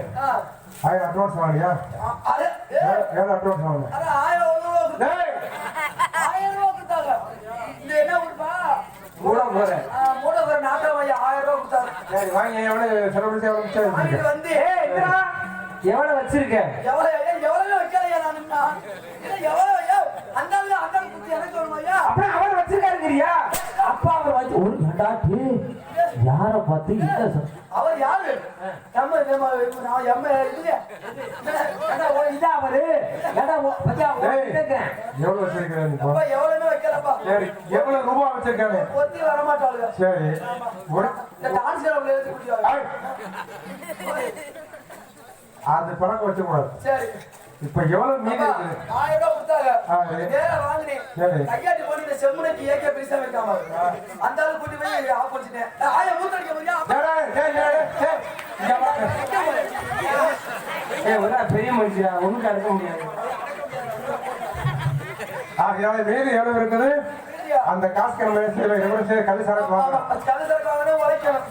Speaker 1: 1000 அட்வான்ஸ் வாங்கியா? ஏழு அட்வான்ஸ் வாங்க. டேய்
Speaker 3: என்ன கொடுப்பா?
Speaker 2: கூட போறேன்.
Speaker 3: மூட ஒரு நாட்டம் 1000 ரூபாய் கொடுத்தாரு.
Speaker 1: சரி வாங்கி எவ்வளவு செலவழிச்சு எவ்வளவு மிச்சம்
Speaker 3: வாங்கிட்டு
Speaker 1: இருக்கு?
Speaker 3: வந்து
Speaker 2: எவ்வளவு வச்சிருக்க?
Speaker 3: எவ்வளவு வைக்கலையா நான் எவ்வளவு அந்த குத்தி எனக்கு வருமாயா?
Speaker 2: அப்புறம் அவர் வச்சிருக்காருங்கிறியா? அப்பா அவர் வச்சு ஒரு ஏண்டாட்டு யார பார்த்து இந்த
Speaker 3: அவர் யாரு? நம்ம
Speaker 2: இதா அவரு ஏடா பத்தியா கேக்குறேன்.
Speaker 1: எவ்வளவு வச்சிருக்கிறேன் இப்போ?
Speaker 3: எவ்வளவுமே வைக்கலப்பா.
Speaker 1: சரி எவ்வளவு ரூபாய் வச்சிருக்கானே?
Speaker 3: ஒத்தி வரமாட்டாளுங்க.
Speaker 1: சரி
Speaker 3: இந்த டான்ஸ் கிளப்ல எழுதி குடியாங்க.
Speaker 1: அது பணம் வச்ச கூடாது.
Speaker 3: சரி
Speaker 1: இப்ப எவ்வளவு மீதி இருக்குது?
Speaker 3: 1000 ரூபாய் கொடுத்தாங்க.
Speaker 1: சரி.
Speaker 3: வேற வாங்கினேன்.
Speaker 1: சரி.
Speaker 3: கையாட்டி போய் இந்த செம்முனைக்கு ஏகே பைசா வைக்காம அந்த ஆளு கூட்டி போய் ஆஃப் பண்ணிட்டேன். ஆயா மூத்தடிக்க போறியா?
Speaker 2: பெரிய மனுஷன் ஒண்ணுக்கு அடக்க முடியாது.
Speaker 1: ஆகையால மீதி எவ்வளவு இருக்குது அந்த காசு எவ்வளவு சரி கல் சரக்கு வாங்க
Speaker 3: கலசரக்காகவே உழைக்கணும்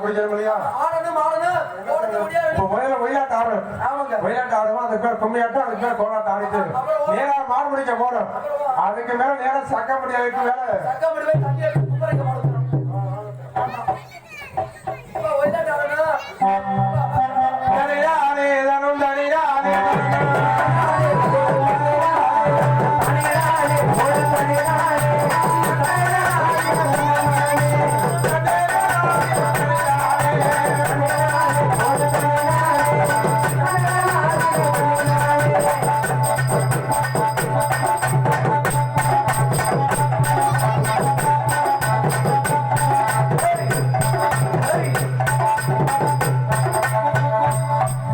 Speaker 1: குடிக்கணும் இல்லையா
Speaker 3: ஆடணும் ஓடுறது முடியாது
Speaker 1: இப்போ முதல்ல ஒயிலாட்டு ஆடணும்
Speaker 3: ஆமாங்க
Speaker 1: ஒயிலாட்டு ஆடுவோம் அதுக்கு பேர் கும்மியாட்டம் அதுக்கு பேர் கோலாட்டம் ஆடிட்டு நேரா மாடு முடிக்க போடும் அதுக்கு மேல நேரா சக்க முடியாதுக்கு மேல
Speaker 3: சக்கமடி போய் தண்ணி எடுத்து கும்பரைக்க போடணும் இப்போ ஒயிலாட்டு ஆடணும்
Speaker 1: தனியானே தனம் தனியானே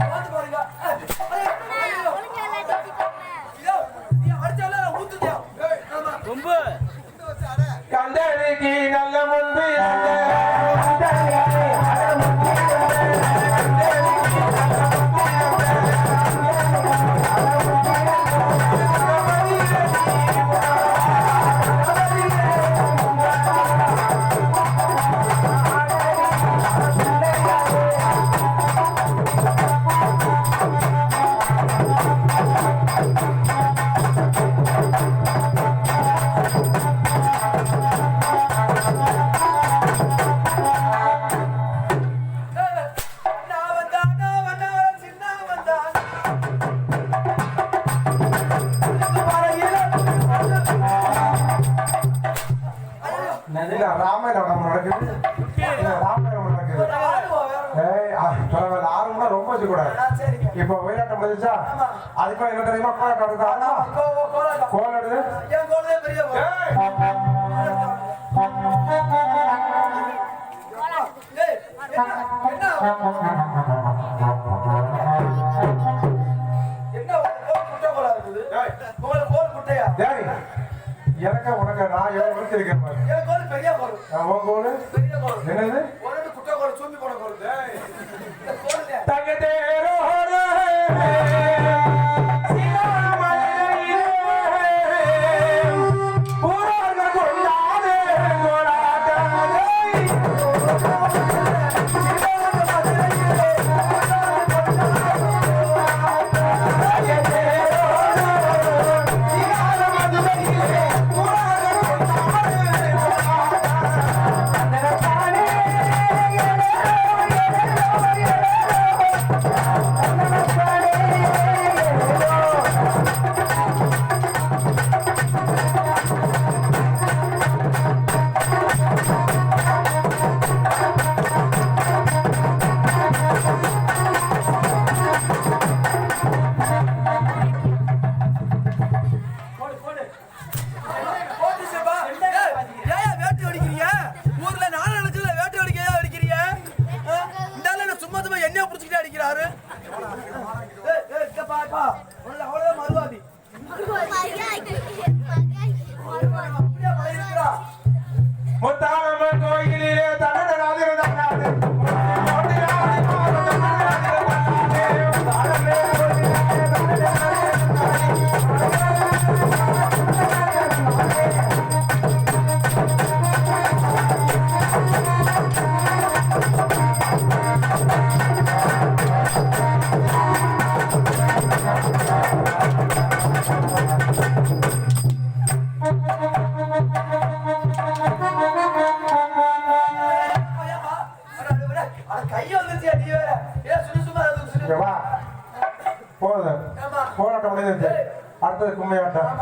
Speaker 3: வந்து பாருங்க ஐயோ ஐயோ நீ அடிச்சால ஊத்துதியா ஆமா
Speaker 4: கொம்பு
Speaker 1: கண்டறிக்கு நல்ல முன்பு
Speaker 3: நான் வந்தா சின்ன வந்தா
Speaker 1: இல்ல ராமாயணம் நடக்குது இல்ல ராமாயணம் நடக்குது ஆறு மணி ரொம்ப வச்சுக்கூடாது
Speaker 3: சரிங்க
Speaker 1: இப்ப ஒயிலாட்டம் பதிச்சா அதுக்கு என்ன தெரியுமா கோலாட்டம் கோலாடுது
Speaker 3: என் கோலதே பெரிய ஏய் என்ன குட்டை கோலா இருக்குது கோல் குட்டையா
Speaker 1: டேய் எனக்கு உனக்கு நான் எவ்வளவு முடிச்சிருக்கேன் பாரு
Speaker 3: என் கோல் பெரிய கோல்
Speaker 1: உன் கோலு
Speaker 3: பெரிய கோல்
Speaker 1: என்னது
Speaker 3: ஒரு குட்டை கோல் சூம்பி போன கோல் கோல்
Speaker 1: தகதேரோ முத்தாரம்மன் கோயிலிலே தன்னராதிருந்தாரு போராட்டம் முடிஞ்சது அடுத்தது கும்மியாட்டம்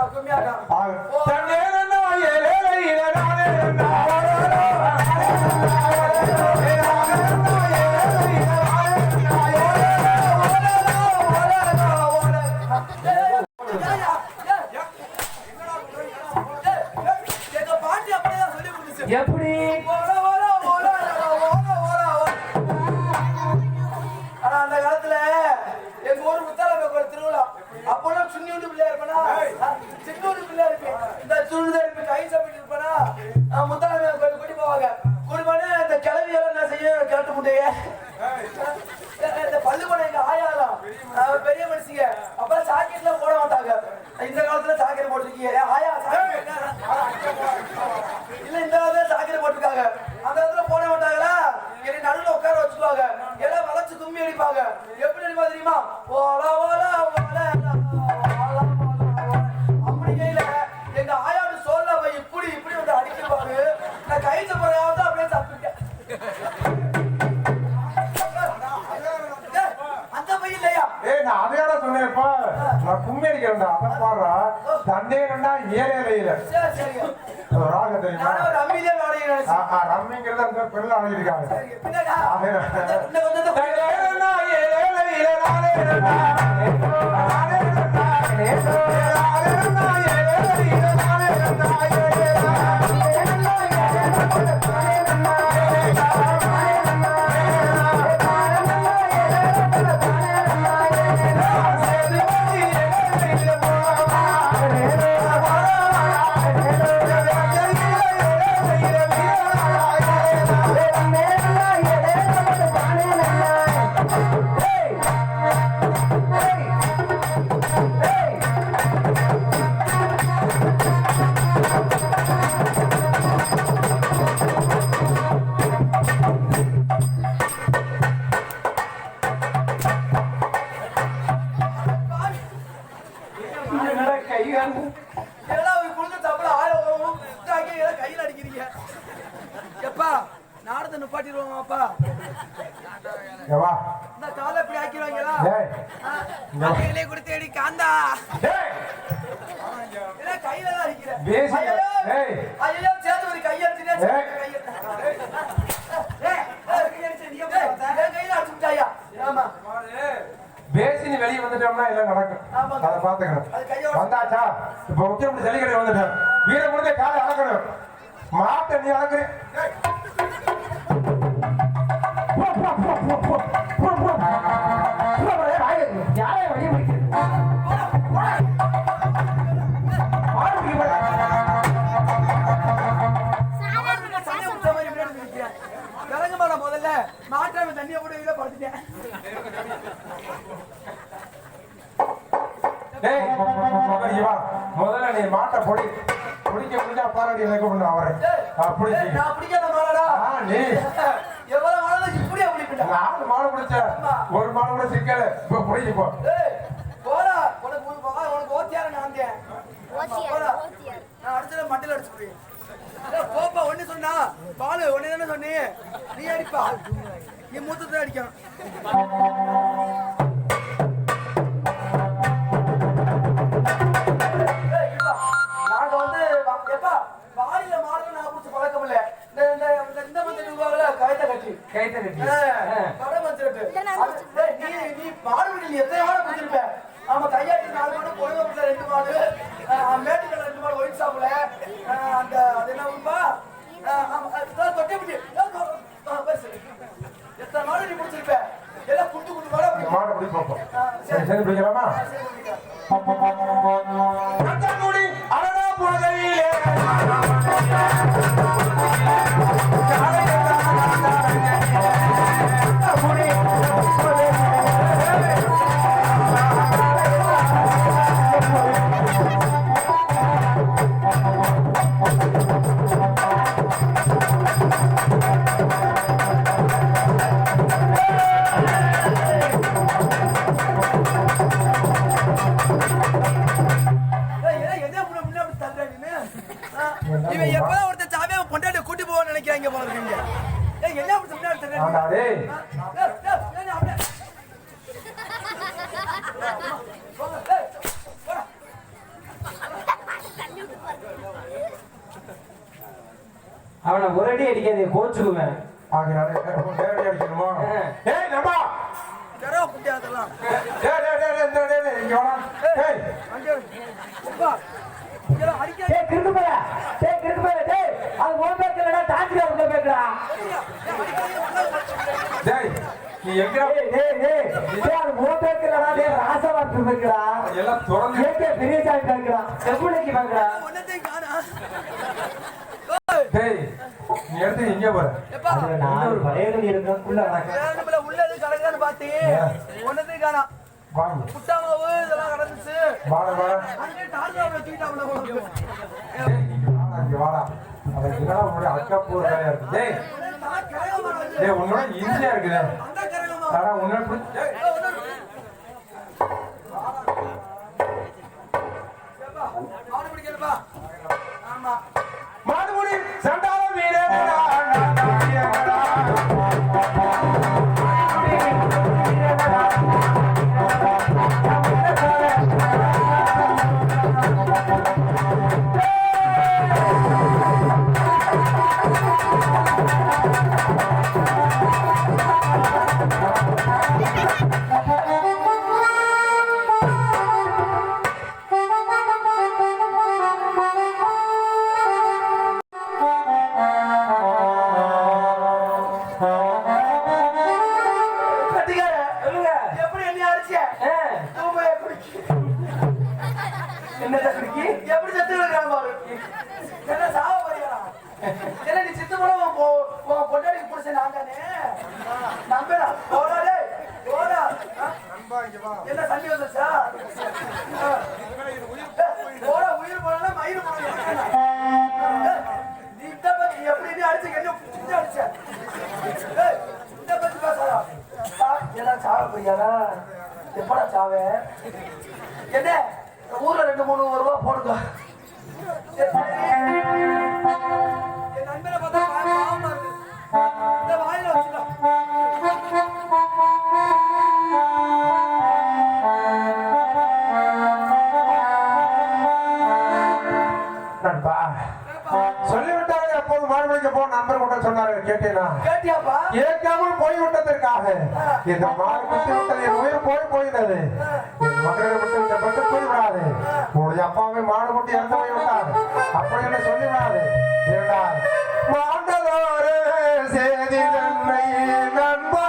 Speaker 2: எப்படி
Speaker 3: அந்த காலத்துல எங்க ஊர் முத்தாலப்ப திருவிழா அப்பெல்லாம் சுண்ணூண்டு பிள்ளையா இருப்பேனா சின்னூண்டு பிள்ளையா இருப்பேன் இந்த சுண்ணு இருப்பேன் கை சாப்பிட்டு இருப்பேனா முத்தாலப்ப கோயில் கூட்டி போவாங்க கூட்டி போனா இந்த கிளவி எல்லாம் என்ன செய்ய கேட்டு முட்டைய இந்த பள்ளி போன எங்க ஆயாலாம் பெரிய மனுஷங்க அப்ப சாக்கெட்லாம் போட மாட்டாங்க இந்த காலத்துல சாக்கரை போட்டிருக்கீங்க ஆயா இல்ல இந்த சாக்கரை போட்டிருக்காங்க அந்த இடத்துல போட மாட்டாங்களா என்னை நடுவில் உட்கார வச்சுக்குவாங்க எல்லாம் வளைச்சு கும்மி அடிப்பாங்க எப்படி அடிப்பா தெரியுமா ஓலா ஓலா ஓலா அப்படி கையில எங்க ஆயாவோட சோழ போய் இப்படி இப்படி வந்து அடிக்கிறாரு நான் கை சப்பராவது அப்படியே சாப்பிட்டுட்டேன் அந்த பையன் இல்லையா
Speaker 1: நான் அதையோட சொன்னேன்ப்பா நான் கும்மி அடிக்கிறேன்டா அதை பாடுறா தண்டேனா ஏழையில
Speaker 3: சரி சரிங்க
Speaker 1: ராக தெரியுமா
Speaker 3: நான் ஒரு அம்மியிலே வாடகை நினைச்சேன்
Speaker 1: ரம்மிங்கிறத அந்த பெண்ணில் அழகிருக்காங்க
Speaker 3: சரிங்க பின்னாடா இன்னும் கொஞ்சம் நாடத்தை நிப்பாட்டிடுவோமாப்பா இந்த காலை இப்படி ஆக்கிடுவாங்களா கையிலே கொடுத்து அடி காந்தா கையில தான் அடிக்கிறேன் ஐயோ சேர்த்து ஒரு கையடிச்சுட்டே கையில அடிச்சுட்டாயா ஆமா
Speaker 1: பேசினி வெளியே வந்துட்டோம்னா எல்லாம் நடக்கும் அதை பாத்துக்கணும் வந்தாச்சா இப்ப முக்கியம் ஜல்லிக்கடை வந்துட்டேன் வீர முடிஞ்ச காலை அளக்கணும் மாட்ட நீ அளக்குறேன்
Speaker 2: யாரை வழி
Speaker 3: முதல்ல மாட்டாம தண்ணிய கூட இதில் படுத்துட்டேன்
Speaker 1: முதல்ல நீ மாட்டை பிடிக்க முடிஞ்சா பாராட்டி வைக்க முடியும் அவரை
Speaker 3: நான் பிடிக்காத மாடா
Speaker 1: நீ
Speaker 3: எவ்வளவு மாடு இப்படியே பிடிக்கிட்ட
Speaker 1: நாலு மாடு பிடிச்ச ஒரு மாடு கூட சிக்கல இப்ப பிடிக்க போ
Speaker 3: போடா உனக்கு ஓத்தியார நான் நான் அடிச்சத மண்டல அடிச்சு போய் போப்பா ஒண்ணு சொன்னா பாலு ஒண்ணு தானே சொன்னி நீ அடிப்பா நீ மூத்தத்தை அடிக்கணும் நாங்க வந்து எப்பா வாடியில மாடு நான் குடிச்சு பழக்கம் இல்ல இந்த மந்திரி ரூபாயில கைத்த கட்டி கடை மந்திரிட்டு நீ மாடு நீ எத்தனை மாடு குடிச்சிருப்ப ஆமா கையாட்டி 4 மாடு பொழுது 2 மாடு மேட்டுக்கல்ல 2 மாடு ஒயிட் ஷாப்ல அந்த அது என்ன உண்பா தொட்டி பிடி எத்தனை மாடு நீ குடிச்சிருப்ப எல்லாம் குண்டு
Speaker 1: மாடு பிடி பார்ப்போம் சரி பிடிக்கலாமா அழகா போதையிலே
Speaker 3: இவன் எப்பதான் ஒருத்தன் சாமியா பொண்டாட்டி கூட்டி போவான்னு நினைக்கிறாங்க போல இருக்கீங்க என்ன
Speaker 2: அவனை ஒரடி அடிக்காதே கோச்சுக்குவேன்
Speaker 1: அடிக்கணுமா
Speaker 3: அதெல்லாம்
Speaker 1: எங்க போற
Speaker 3: உள்ளது கலக்கான்னு பாத்தி ஒன்னதே காணா
Speaker 1: வாங்க
Speaker 3: முட்டா மாவு இதெல்லாம் கிடந்துச்சு.
Speaker 1: வாடா வாடா
Speaker 3: அங்கே டார்காவை தூக்கிட்டாப்புல போல இருக்கு.
Speaker 1: டேய் இங்க வாடா அத என்னடா உன்னுடைய அக்கா போற வேலையா இருக்கு டேய்
Speaker 3: நான் கரையாம வந்து
Speaker 1: டேய் உன்னோட ஈஸியா இருக்குது
Speaker 3: அந்த கரையாம
Speaker 1: அட உன்ன டேய்
Speaker 3: மாடு பிடிக்கிறப்பா. ஆமா
Speaker 1: மாடுமுடி சண்டால வீரனா
Speaker 3: கட்டிக்கார
Speaker 2: சொல்லுங்க.
Speaker 3: எப்படி என்ன அடிச்ச? தூமைய குடிக்கி.
Speaker 2: என்னத்த குடிக்கி?
Speaker 3: எப்படி செத்து விடுறான் பாரு. என்ன சாவ போறியா? என்ன நீ சித்து போட உன் பொண்டாடிக்கு புடிச்ச நான் தானே. நம்புடா. போடா டேய். போடா. என்ன தண்ணி வந்துச்சா? போடா உயிர் போனா மயிர் போனா. நீ இந்த பத்தி எப்படி நீ அடிச்சு என்ன புடிச்சு அடிச்ச? ஏய் இந்த பத்தி பேசாதா? என்ன சாவ போறியாடா? எப்படா சாவே? என்ன ஊர்ல 2-3 ரூபா போடுங்க. என் நண்பரை பார்த்தா பாவமா இருக்கு. இந்த வாயில வச்சுக்கோ.
Speaker 1: நண்பா சொல்லிவிட்டாங்க எப்போது மாடுபிடிக்க போ நண்பர் கூட சொன்னாரு கேட்டேனா
Speaker 3: கேட்டியாப்பா?
Speaker 1: ஏற்காமல் போய்விட்டதற்காக இந்த மாடு குத்தி விட்டது என் உயிர் போயினது என் மகளை விட்டு இந்த பட்டு போய்விடாது உன்னுடைய அப்பாவை மாடு கொண்டு இறந்து போய்விட்டார் அப்படி என்ன சொல்லிவிடாது ஏண்டால் மாண்டதோரு சேதி தன்னை நண்பா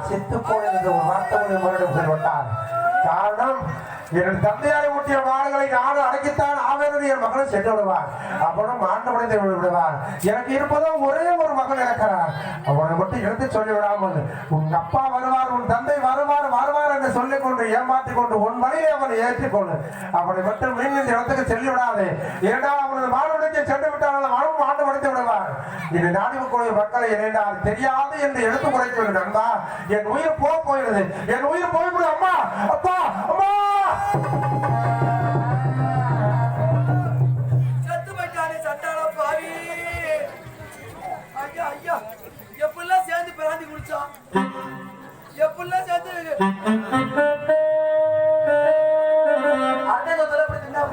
Speaker 1: செத்து போனது ஒரு வார்த்தை மறுபடியும் சொல்லிவிட்டார் காரணம் என் தந்தையாரை ஊட்டிய மாடுகளை நாடு அடக்கித்தான் ஆவேன் என் மகனை சென்று விடுவார் அவனும் ஆண்டவனை விடுவார் எனக்கு இருப்பதோ ஒரே ஒரு மகன் இருக்கிறார் அவனை மட்டும் எடுத்து சொல்லிவிடாமல் உன் அப்பா வருவார் உன் தந்தை வருவார் என்று சொல்லிக் கொண்டு ஏமாற்றிக் கொண்டு உன் மனையை அவனை ஏற்றிக்கொண்டு அவனை மட்டும் மீன் இந்த இடத்துக்கு செல்லிவிடாது ஏனென்றால் அவனது மாடுபடிக்கு சென்று விட்டால் அவனும் ஆண்டு படைத்து விடுவார் இது நாடிக்கூடிய மக்களை என்னென்றால் தெரியாது என்று எடுத்து குறைத்து நண்பா என் உயிர் போயிடுது என் உயிர் போய்விடு அம்மா அப்பா அம்மா
Speaker 3: செத்து போயிட்டானே சட்டாள பாவி. ஐயா ஐயா எப்பெல்லாம் சேர்ந்து பிராந்தி குடிச்சான் எப்பெல்லாம் சேர்ந்து அண்ணன் தலைப்படி தின்னா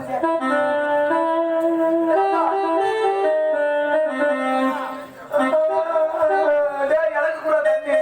Speaker 3: எனக்கு கூட தண்ணி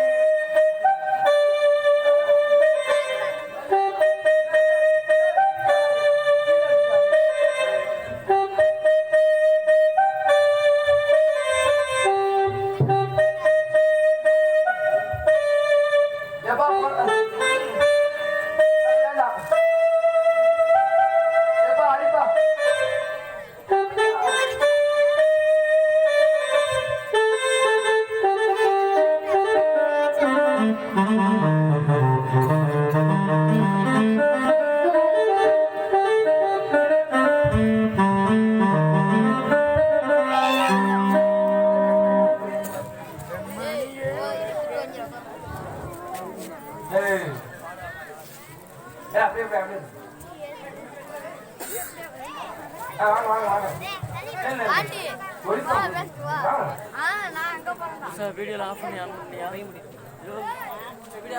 Speaker 4: சார் வீடியோல ஆஃப் பண்ணி ஆன் பண்ணியா வீடியோ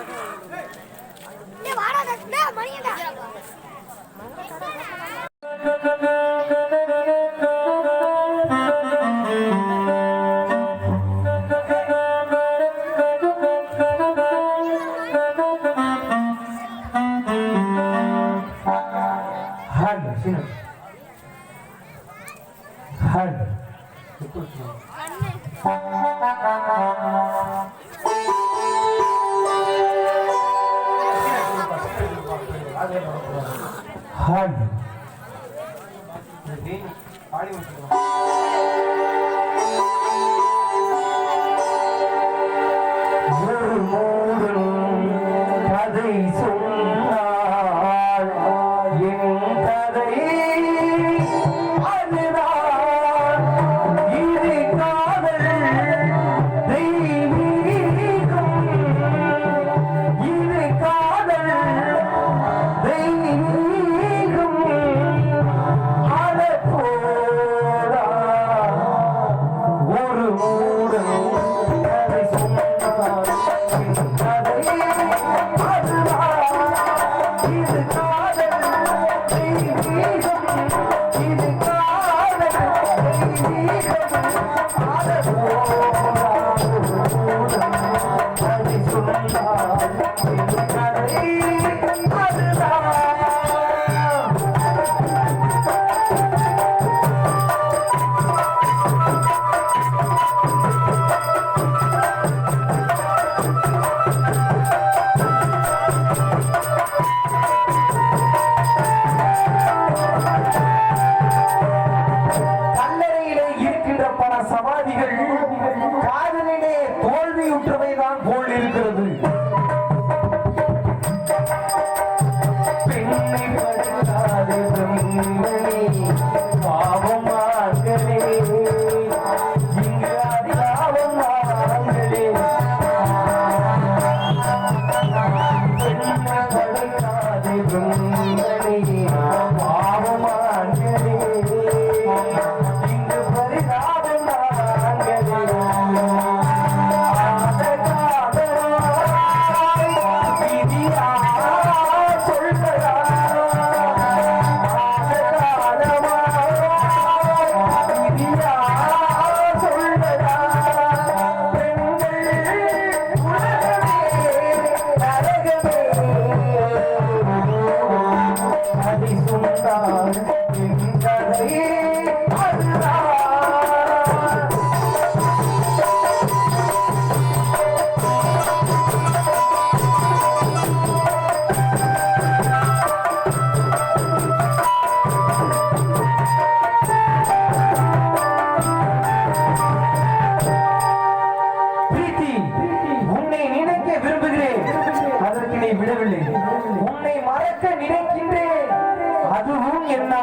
Speaker 4: ஆஃப்
Speaker 5: டேய் வாடா டேய் மணியடா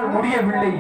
Speaker 2: முடியவில்லை.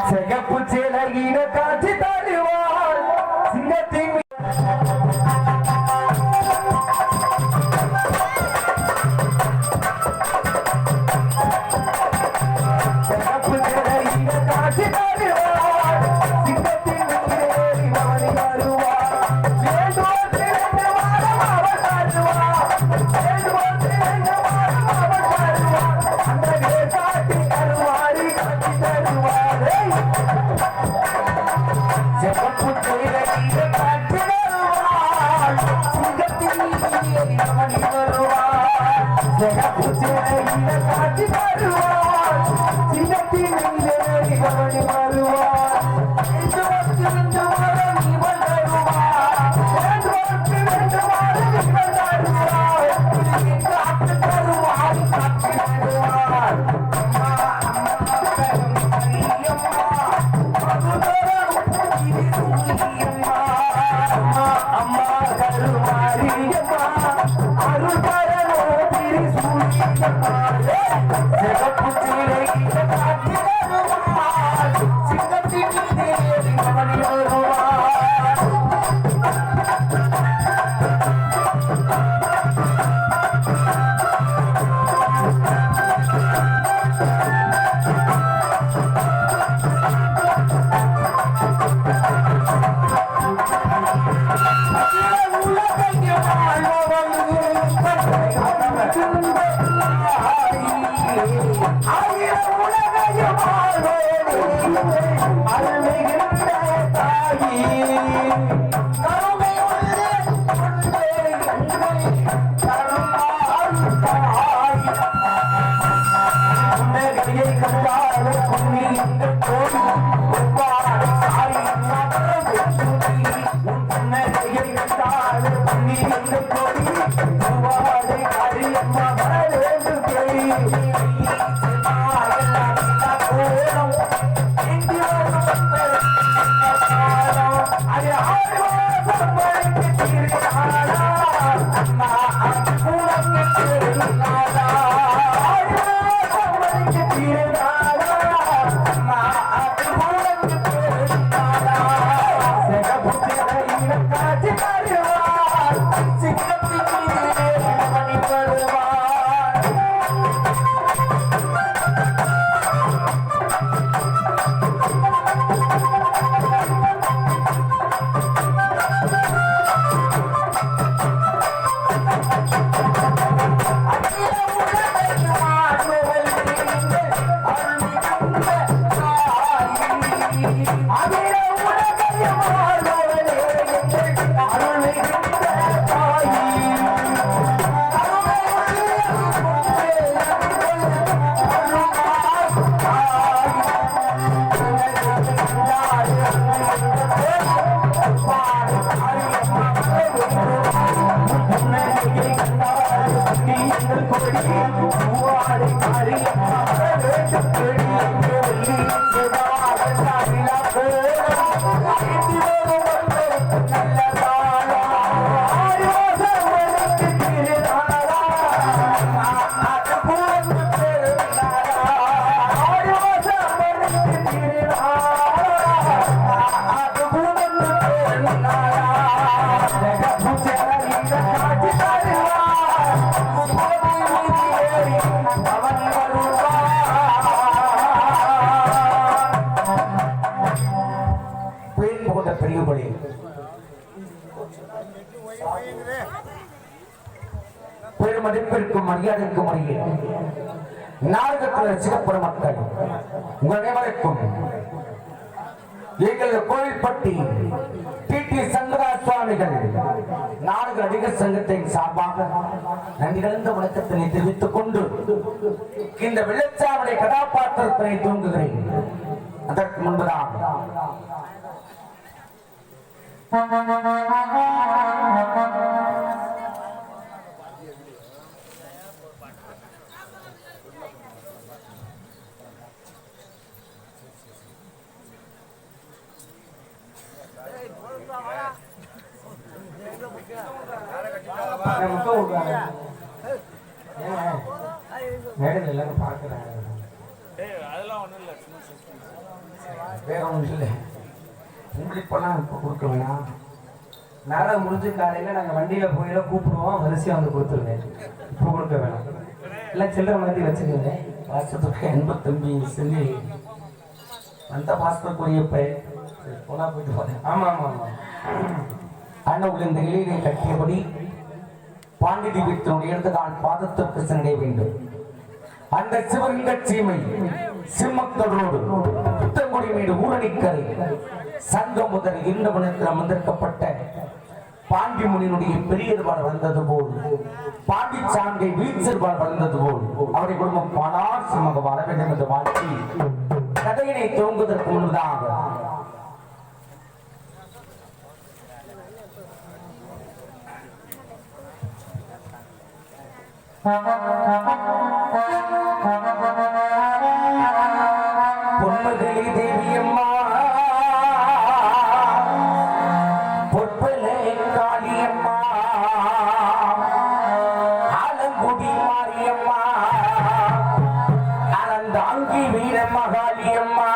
Speaker 2: சிகப்பு சேலையின காட்சி தருவாள் சிங்கத்தின் காட்சி தருவார் சின்னத்தின் கவனி வருவார் நீ வருவார் காத்து தருவார் காட்சி தருவார் அம்மா கருமாரியம்மா அருள் தரோ திரு சூரியம்மா சிறப்பு சீரை காட்சி தருவார் சிங்கத்தின் தேவி கவனி வருவார் பெருமதிப்பிற்கும் மரியாதைக்கும் அறிய நாடகத்தில் ரசிக்கப்படும் மக்கள் உங்கள் அனைவருக்கும் எங்கள் கோவில்பட்டி டி சங்கரா சுவாமிகள் நாடக நடிகர் சங்கத்தின் சார்பாக நன்றி கலந்த வணக்கத்தினை தெரிவித்துக் கொண்டு இந்த வெள்ளச்சாவுடைய கதாபாத்திரத்தினை தூங்குகிறேன். அதற்கு முன்புதான் எல்லாரும் பார்க்கிறாங்க. வேற ஒன்றும் இல்லை. உங்களுக்கெல்லாம் இப்போ கொடுக்க வேணாம். நாடகம் முடிஞ்சு காலையில் நாங்கள் வண்டியில் போயிட கூப்பிடுவோம், வரிசையாக வந்து கொடுத்துருங்க. இப்போ கொடுக்க வேணாம். எல்லாம் சில்லறை மாதிரி வச்சுக்கோங்க. பாசத்துக்கு அன்பு தம்பி செஞ்சு அந்த பாசத்துக்குரிய பையன் போனா போயிட்டு போறேன். ஆமாம் ஆமாம் ஆமாம். அண்ணன் இந்த இலையை கட்டியபடி பாண்டி வீட்டினுடைய இடத்து நான் பாதத்திற்கு சென்றடைய வேண்டும். அந்த சிவலிங்க சீமை சிம்மக்கல் ரோடு புத்தங்குடி மீது ஊரணிக்கரை சங்கம் முதல் 2 மணித்தில் வந்திருக்கப்பட்ட பாண்டி முனியினுடைய பெரியதுபாடு வந்தது போல் பாண்டி சாங்கை வீழ்ச்சிபாடு வந்தது போல் அவருடைய குடும்பம் பணார் சிம்மங்க வர வேண்டும் என்று வாழ்த்தி கதையினை துவங்குவதற்கு முன்பதாக பொன்மகளே தேவியம்மா பொற்பலே காளியம்மா ஆலங்குடி மாரியம்மா அனந்தாங்கி வீர மகாளியம்மா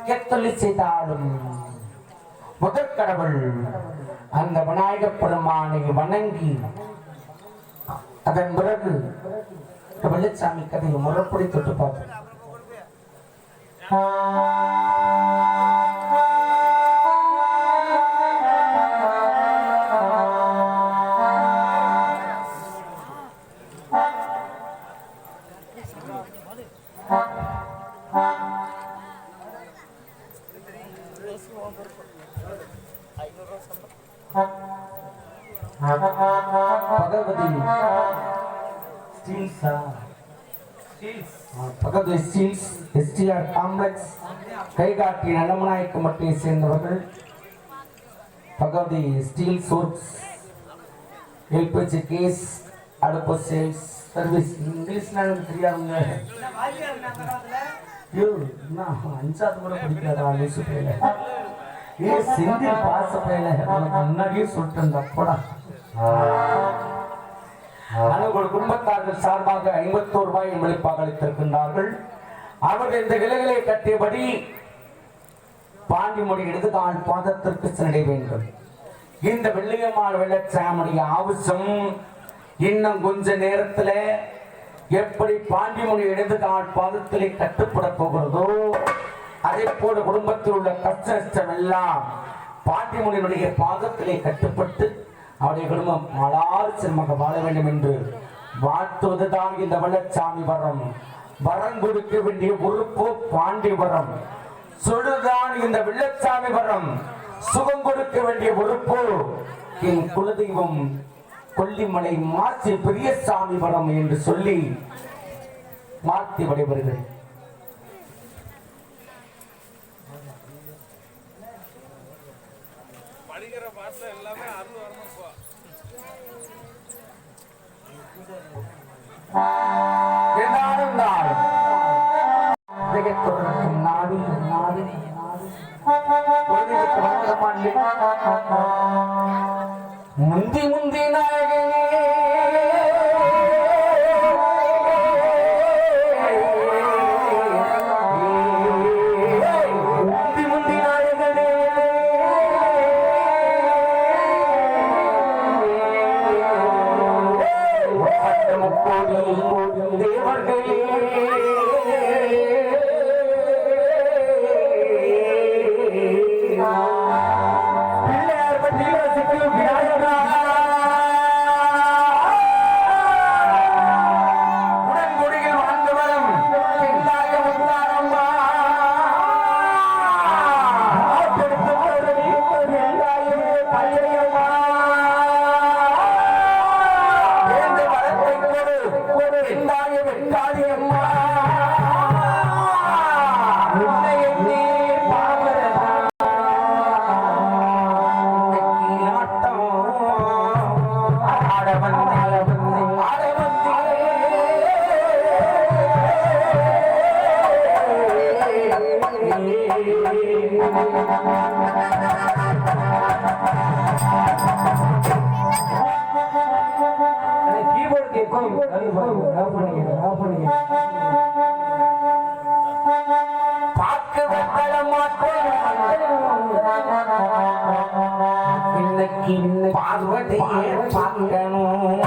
Speaker 2: கெத்தொலி செய்தாலும் முதற் கடவுள் அந்த விநாயகப் பெருமானை வணங்கி அதன் பிறகு வெள்ளச்சாமி கதையை முறைப்படி தொட்டு பார்த்தோம். பகவதி ஸ்டீல்ஸா பகவதி ஸ்டீல்ஸ் எஸ்டிஆர் காம்ப்ளெக்ஸ் கைகாட்டி நலமநாயக்க மட்டியை சேர்ந்தவர்கள். Bhagavathi Steels works LPG gas அடுப்பு சேல்ஸ் சர்வீஸ். இங்கிலீஷ்னா எனக்கு தெரியாதுங்க. அஞ்சாவது முறை படிக்காதா லூசு பையில. செந்தில் பாச பையில முன்னாடியே சொல்லிட்டு அப்படா. உங்கள் குடும்பத்தார்கள் சார்பாக 51 ரூபாய் மதிப்பாக அளித்திருக்கின்றார்கள். அவர்கள் இந்த விலைகளை கட்டியபடி பாண்டிமொழி இடதுகால் பாதத்திற்கு செல்ல வேண்டும். இந்த வெள்ளியம்மாள் வெள்ளச்சாமுடைய ஆவசம் இன்னும் கொஞ்ச நேரத்தில் எப்படி பாண்டிமொழி இடதுகால் பாதத்திலே கட்டுப்பட போகிறதோ அதே போல குடும்பத்தில் உள்ள கஷ்ட நஷ்டம் எல்லாம் பாண்டிமொழியினுடைய பாதத்திலே கட்டுப்பட்டு அவருடைய குடும்பம் ஆளாறு செல்வமாக வாழ வேண்டும் என்று வாழ்த்துவதுதான் இந்த வெள்ளச்சாமி வரம். வரம் கொடுக்க வேண்டிய பொறுப்பு பாண்டிவரம். சொல்லுதான் இந்த வெள்ளச்சாமி வரம். சுகம் கொடுக்க வேண்டிய பொறுப்பு என் குலதெய்வம் கொல்லிமலை மாசி பெரியசாமி வரம் என்று சொல்லி மாற்றி விடைபெறுகிறேன். முந்தி முந்தி பார்வதியே பார்க்கணும்.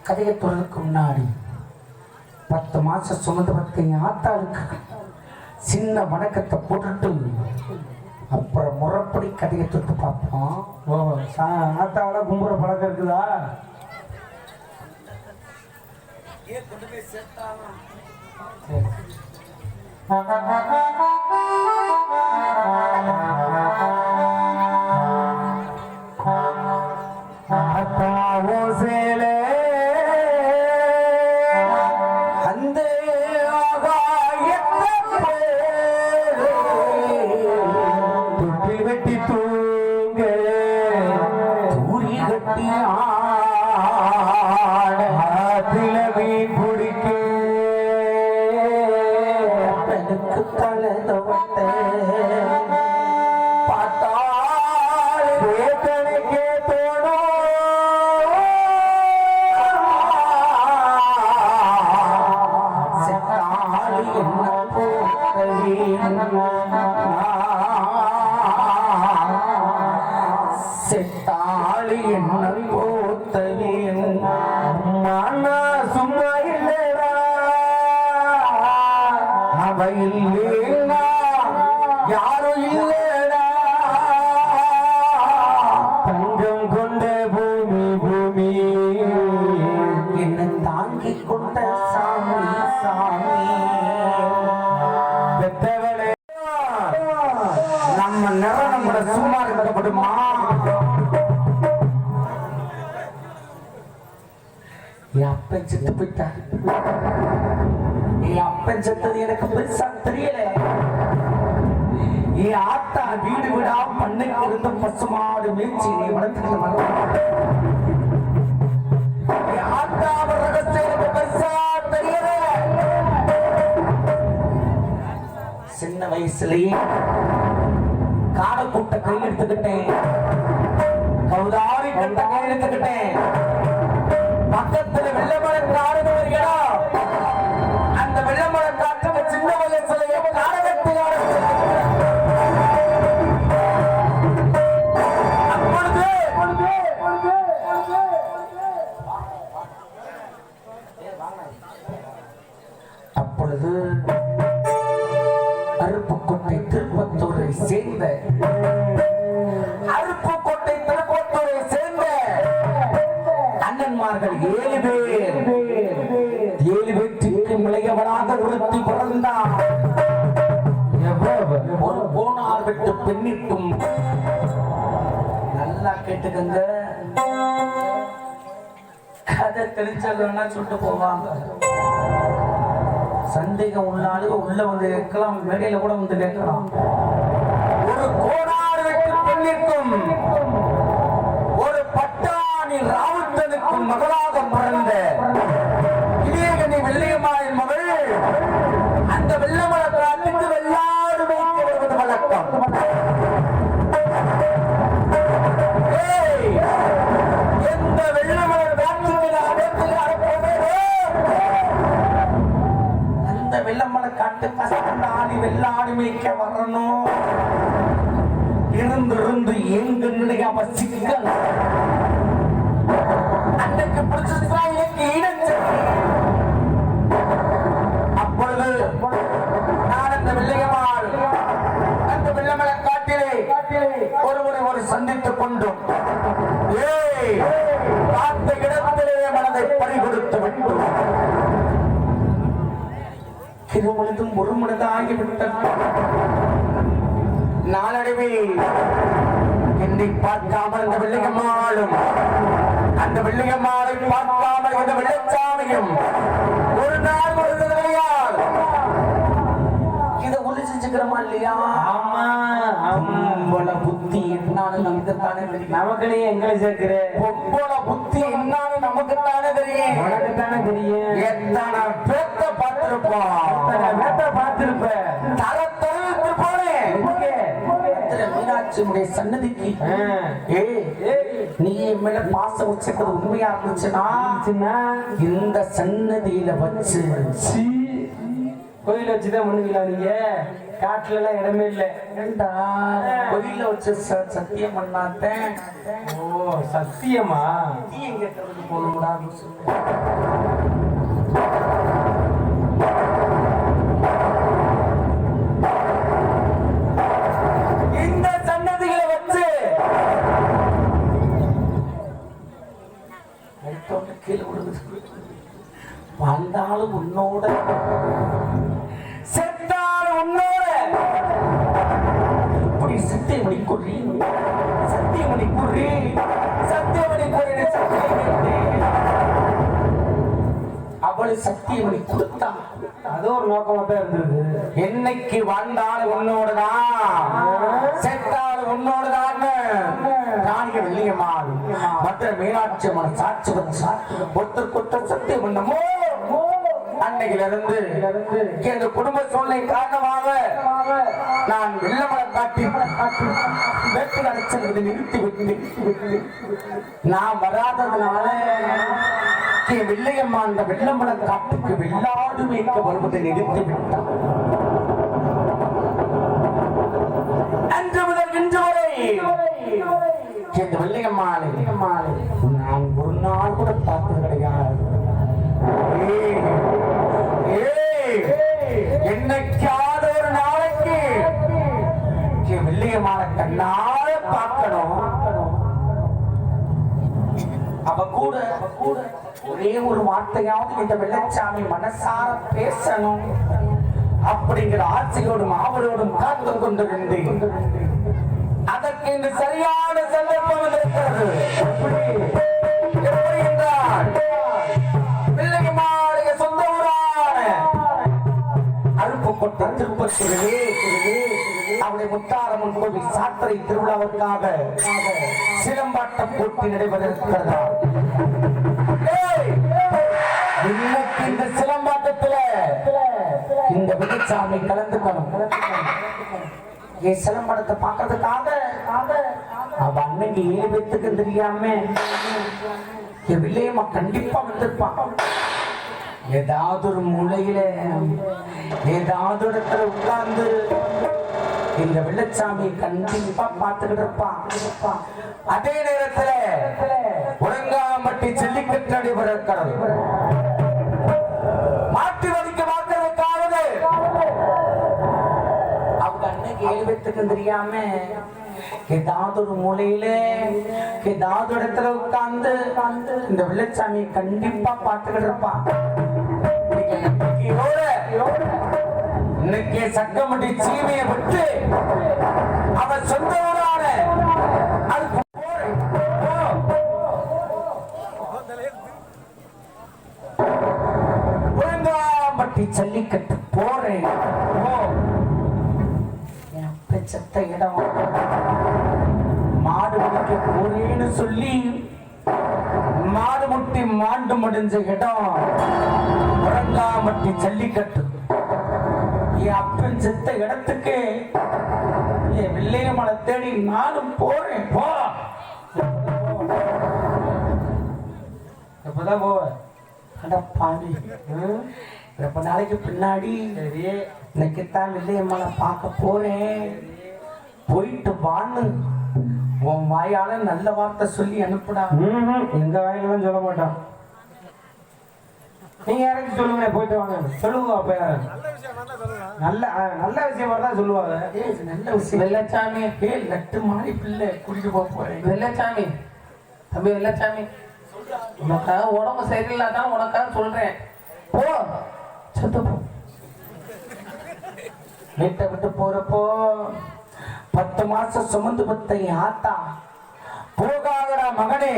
Speaker 2: கதையை தொடருக்கு முன்னாடி 10 மாசம் சுமந்து பார்த்த ஆத்தாளுக்கு சின்ன வணக்கத்தை போட்டுட்டு அப்புறம் முறைப்படி கதையை தொட்டு பார்ப்போம்.
Speaker 1: ஆத்தாவில கும்புற பழக்கம் இருக்குதா?
Speaker 2: செத்தாளி என்ன போத்தலின் மன சும்மா இல்லடா அவ இல்லைன்னா யாரும் இல்லடா தங்கம் கொண்ட பூமி பூமி என்ன தாங்கிக் கொண்ட சாமி சாமி பெத்தவளே நம்ம நிறம் நம்மள சும்மா இருக்கப்படுமா? என் அப்பன் செத்து போயிட்டா. என் அப்பன் செத்தது எனக்கு பெருசா தெரியல. என் ஆத்தா வீடு விடா பண்ணைக்கு இருந்த பசுமாடு மேய்ச்சி நீ வளர்த்துக்கிட்ட மாதிரி என் ஆத்தா ரகசியம் எனக்கு பெருசா தெரியல. சின்ன வயசுலயே காடக்கூட்ட கையில் எடுத்துக்கிட்டேன், கௌதாரி கட்ட கையில் எடுத்துக்கிட்டேன். பக்கத்துல வெள்ளமரம் காடு வருகிறோம். அந்த வெள்ளமரம் காட்டுக்கு சின்ன வயசுலயே காடகத்தில் அப்பொழுது அருப்புக்கோட்டை திருப்பத்தூரை சேர்ந்த அருப்புக்கோட்டை திருப்பத்தூரை சேர்ந்த அண்ணன்மார்கள் 7 பேர் 7 பேருக்கு மிளையவனாக ஒருத்தி பிறந்தார். ஒரு போனார் விட்டு பெண்ணிட்டும் நல்லா கேட்டுக்கங்க. கதை தெரிஞ்சதுன்னா சொல்லிட்டு போவாங்க. சந்தேகம் உள்ளாலும் உள்ள வந்து கேட்கலாம், மேடையில கூட வந்து கேட்கலாம். ஒரு கோடார் விட்டு பெண்ணிற்கும் ஒரு மகளாக பிறந்த இளையகனி வெள்ளியம்மாளின் மகள் அந்த வெள்ளமல காட்டுக்கு வெள்ளாடு வைத்து வருவது வழக்கம். எந்த வெள்ளமல காட்டுக்கு அந்த வெள்ளமல காட்டு கசந்தாடி வெள்ளாடு மேய்க்க வரணும். இருந்து எங்க நிலையாம சிக்கல் அன்னைக்கு பிடிச்சா எனக்கு இணைச்சு. அப்பொழுது நான் அந்த வெள்ளையம்மாள் அந்த வெள்ளமல காட்டிலே ஒருவரை சந்தித்துக் கொண்டோம். பார்த்த இடத்திலே மனதை பறிகொடுத்து விட்டோம். திருமணதும் ஒரு மனதாகிவிட்டது. நாளடைவில் என்னை பார்க்காமல் அந்த வெள்ளையம்மாளும் அந்த வெள்ளையம்மாளை பார்க்காமல் இந்த வெள்ளச்சாமியும் ஒரு நாள் வருது கிடையாது. இதை உறுதி செஞ்சுக்கிறோமா இல்லையா? ஆமா. பொம்பள புத்தி என்னான்னு நமக்குத்தானே தெரியும். நமக்குனே எங்களை சேர்க்கிற பொம்பள புத்தி என்னான்னு நமக்குத்தானே தெரியும். உனக்குத்தானே தெரியும். எத்தனை பேத்த பார்த்திருப்பேன். தரத்தொழில் போனேன் மீனாட்சியுடைய சன்னதிக்கு. நீ மேல பாசம் வச்சுக்கிறது உண்மையா இருந்துச்சுன்னா இந்த சன்னதியில வச்சு கோயில வச்சுதான் பண்ணுவீங்களா? நீங்க காட்டுல எல்லாம் இடமே இல்லை. ஏண்டா கோயில வச்சு சத்தியம் பண்ணாத்தேன். ஓ சத்தியமா? நீ எங்க போகணும்டா இந்த சன்னதிகளை வச்சு கீழே விடுது. வந்தாலும் உன்னோட செத்தாலும் உன்னோட இப்படி சத்தியமணி குறி சத்தியமணி குறி சத்தியமணி குறி அவளை சத்தியமணி கொடுத்தா அது ஒரு நோக்கமா தான் இருந்தது. என்னைக்கு வாழ்ந்தாலும் உன்னோடுதான் செத்தாலும் உன்னோடுதான் ராணிய வெள்ளியம்மாள் மற்ற மீனாட்சி அம்மன் சாட்சி வச்சா ஒருத்தர் கொத்தர் சத்தியம் பண்ணமோ அன்னையிலிருந்து எங்க குடும்ப சூழ்நிலை காரணமாக நான் வெள்ளமல காட்டி வெற்றி அடைச்சதை நிறுத்தி விட்டு நான் வராததுனால வெள்ளையம்மா அந்த வெள்ளமல காட்டுக்கு வெள்ளாடு மேய்க்க வருவதை நிறுத்தி விட்டார். அன்று முதல் இன்று வரை இந்த வெள்ளையம்மாளை நான் ஒரு நாள் கூட பார்த்தது கிடையாது. என்னைக்காவது ஒரு நாளைக்கு வெள்ளையம்மாளை கண்ணால பார்க்கணும். அவ கூட ஒரே ஒரு வார்த்தையாவது இந்த வெள்ளச்சாமி மனசார பேசணும் அப்படிங்கிற ஆசையோடும் ஆவலோடும் காத்து கொண்டிருந்தேன். அதற்கு இந்த சரியான சந்தர்ப்பம் இருக்கிறது. எப்படி என்றால் வெள்ளையம்மாளுடைய சொந்த ஊரான அருப்புக்கோட்டை திருப்பத்தூரிலே அவருடைய முத்தாரம்மன் கோவில் சாத்திரை திருவிழாவுக்காக சிலம்பாட்ட போட்டி நடைபெறுகிறதா? இன்னைக்கு இந்த சிலம்பாட்டத்துல இந்த வெள்ளச்சாமி கலந்துக்கணும். என் சிலம்பாட்டத்தை பார்க்கறதுக்காக அவ அன்னைக்கு 7 பேத்துக்கு தெரியாம என் வெள்ளையம்மா கண்டிப்பா வந்திருப்பான். ஏதாவது ஒரு மூலையில ஏதாவது இடத்துல உட்கார்ந்து இந்த வெள்ளச்சாமி கண்டிப்பா பார்த்துக்கிட்டு இருப்பான். அதே நேரத்துல உறங்காமட்டி ஜல்லிக்கட்டு நடைபெறுகிறது. மாட்டு வலிக்க பார்க்கறதுக்காவது அவங்க அன்னைக்கு 7 பேத்துக்கு தெரியாம ஏதாவது ஒரு மூலையில ஏதாவது இடத்துல உட்கார்ந்து இந்த வெள்ளச்சாமி கண்டிப்பா பார்த்துக்கிட்டு இருப்பான். இன்னைக்கு சக்கமட்டி சீமையை விட்டு அவன் சொந்த ஊரான உறங்காம்பட்டி ஜல்லிக்கட்டு போறேன். செத்த இடம் மாடு முடிக்க போறேன்னு சொல்லி மாடு முட்டை ஓட்டி மாண்டு முடிஞ்ச இடம் முழங்காமட்டி ஜல்லிக்கட்டு. என் அப்பன் செத்த இடத்துக்கு என் வெள்ளையம்மனை தேடி நானும் போறேன். போ எப்பதான் போவேன்? அட பாவி, ரொம்ப நாளைக்கு பின்னாடி இன்னைக்குத்தான் வெள்ளையம்மனை பார்க்க போறேன். போயிட்டு வான்னு உன் வாயால நல்ல வார்த்தை சொல்லி அனுப்புடா.
Speaker 1: எங்க வாயிலாம் சொல்ல மாட்டான். நீங்க யாராச்சும் சொல்லுங்க, போயிட்டு வாங்க சொல்லுங்க. அப்ப நல்ல விஷயம் தான் சொல்லுவாங்க.
Speaker 2: நல்ல விஷயம். வெள்ளச்சாமி லட்டு மாறி பிள்ளை கூட்டிட்டு போறேன்.
Speaker 3: வெள்ளச்சாமி, தம்பி வெள்ளச்சாமி, உனக்காக உடம்பு சரியில்லாதான் உனக்காக சொல்றேன்.
Speaker 2: போ சத்து போ. வீட்டை விட்டு போறப்போ 10 மாசம் சுமந்து பத்த என் ஆத்தா போகாதடா மகனே,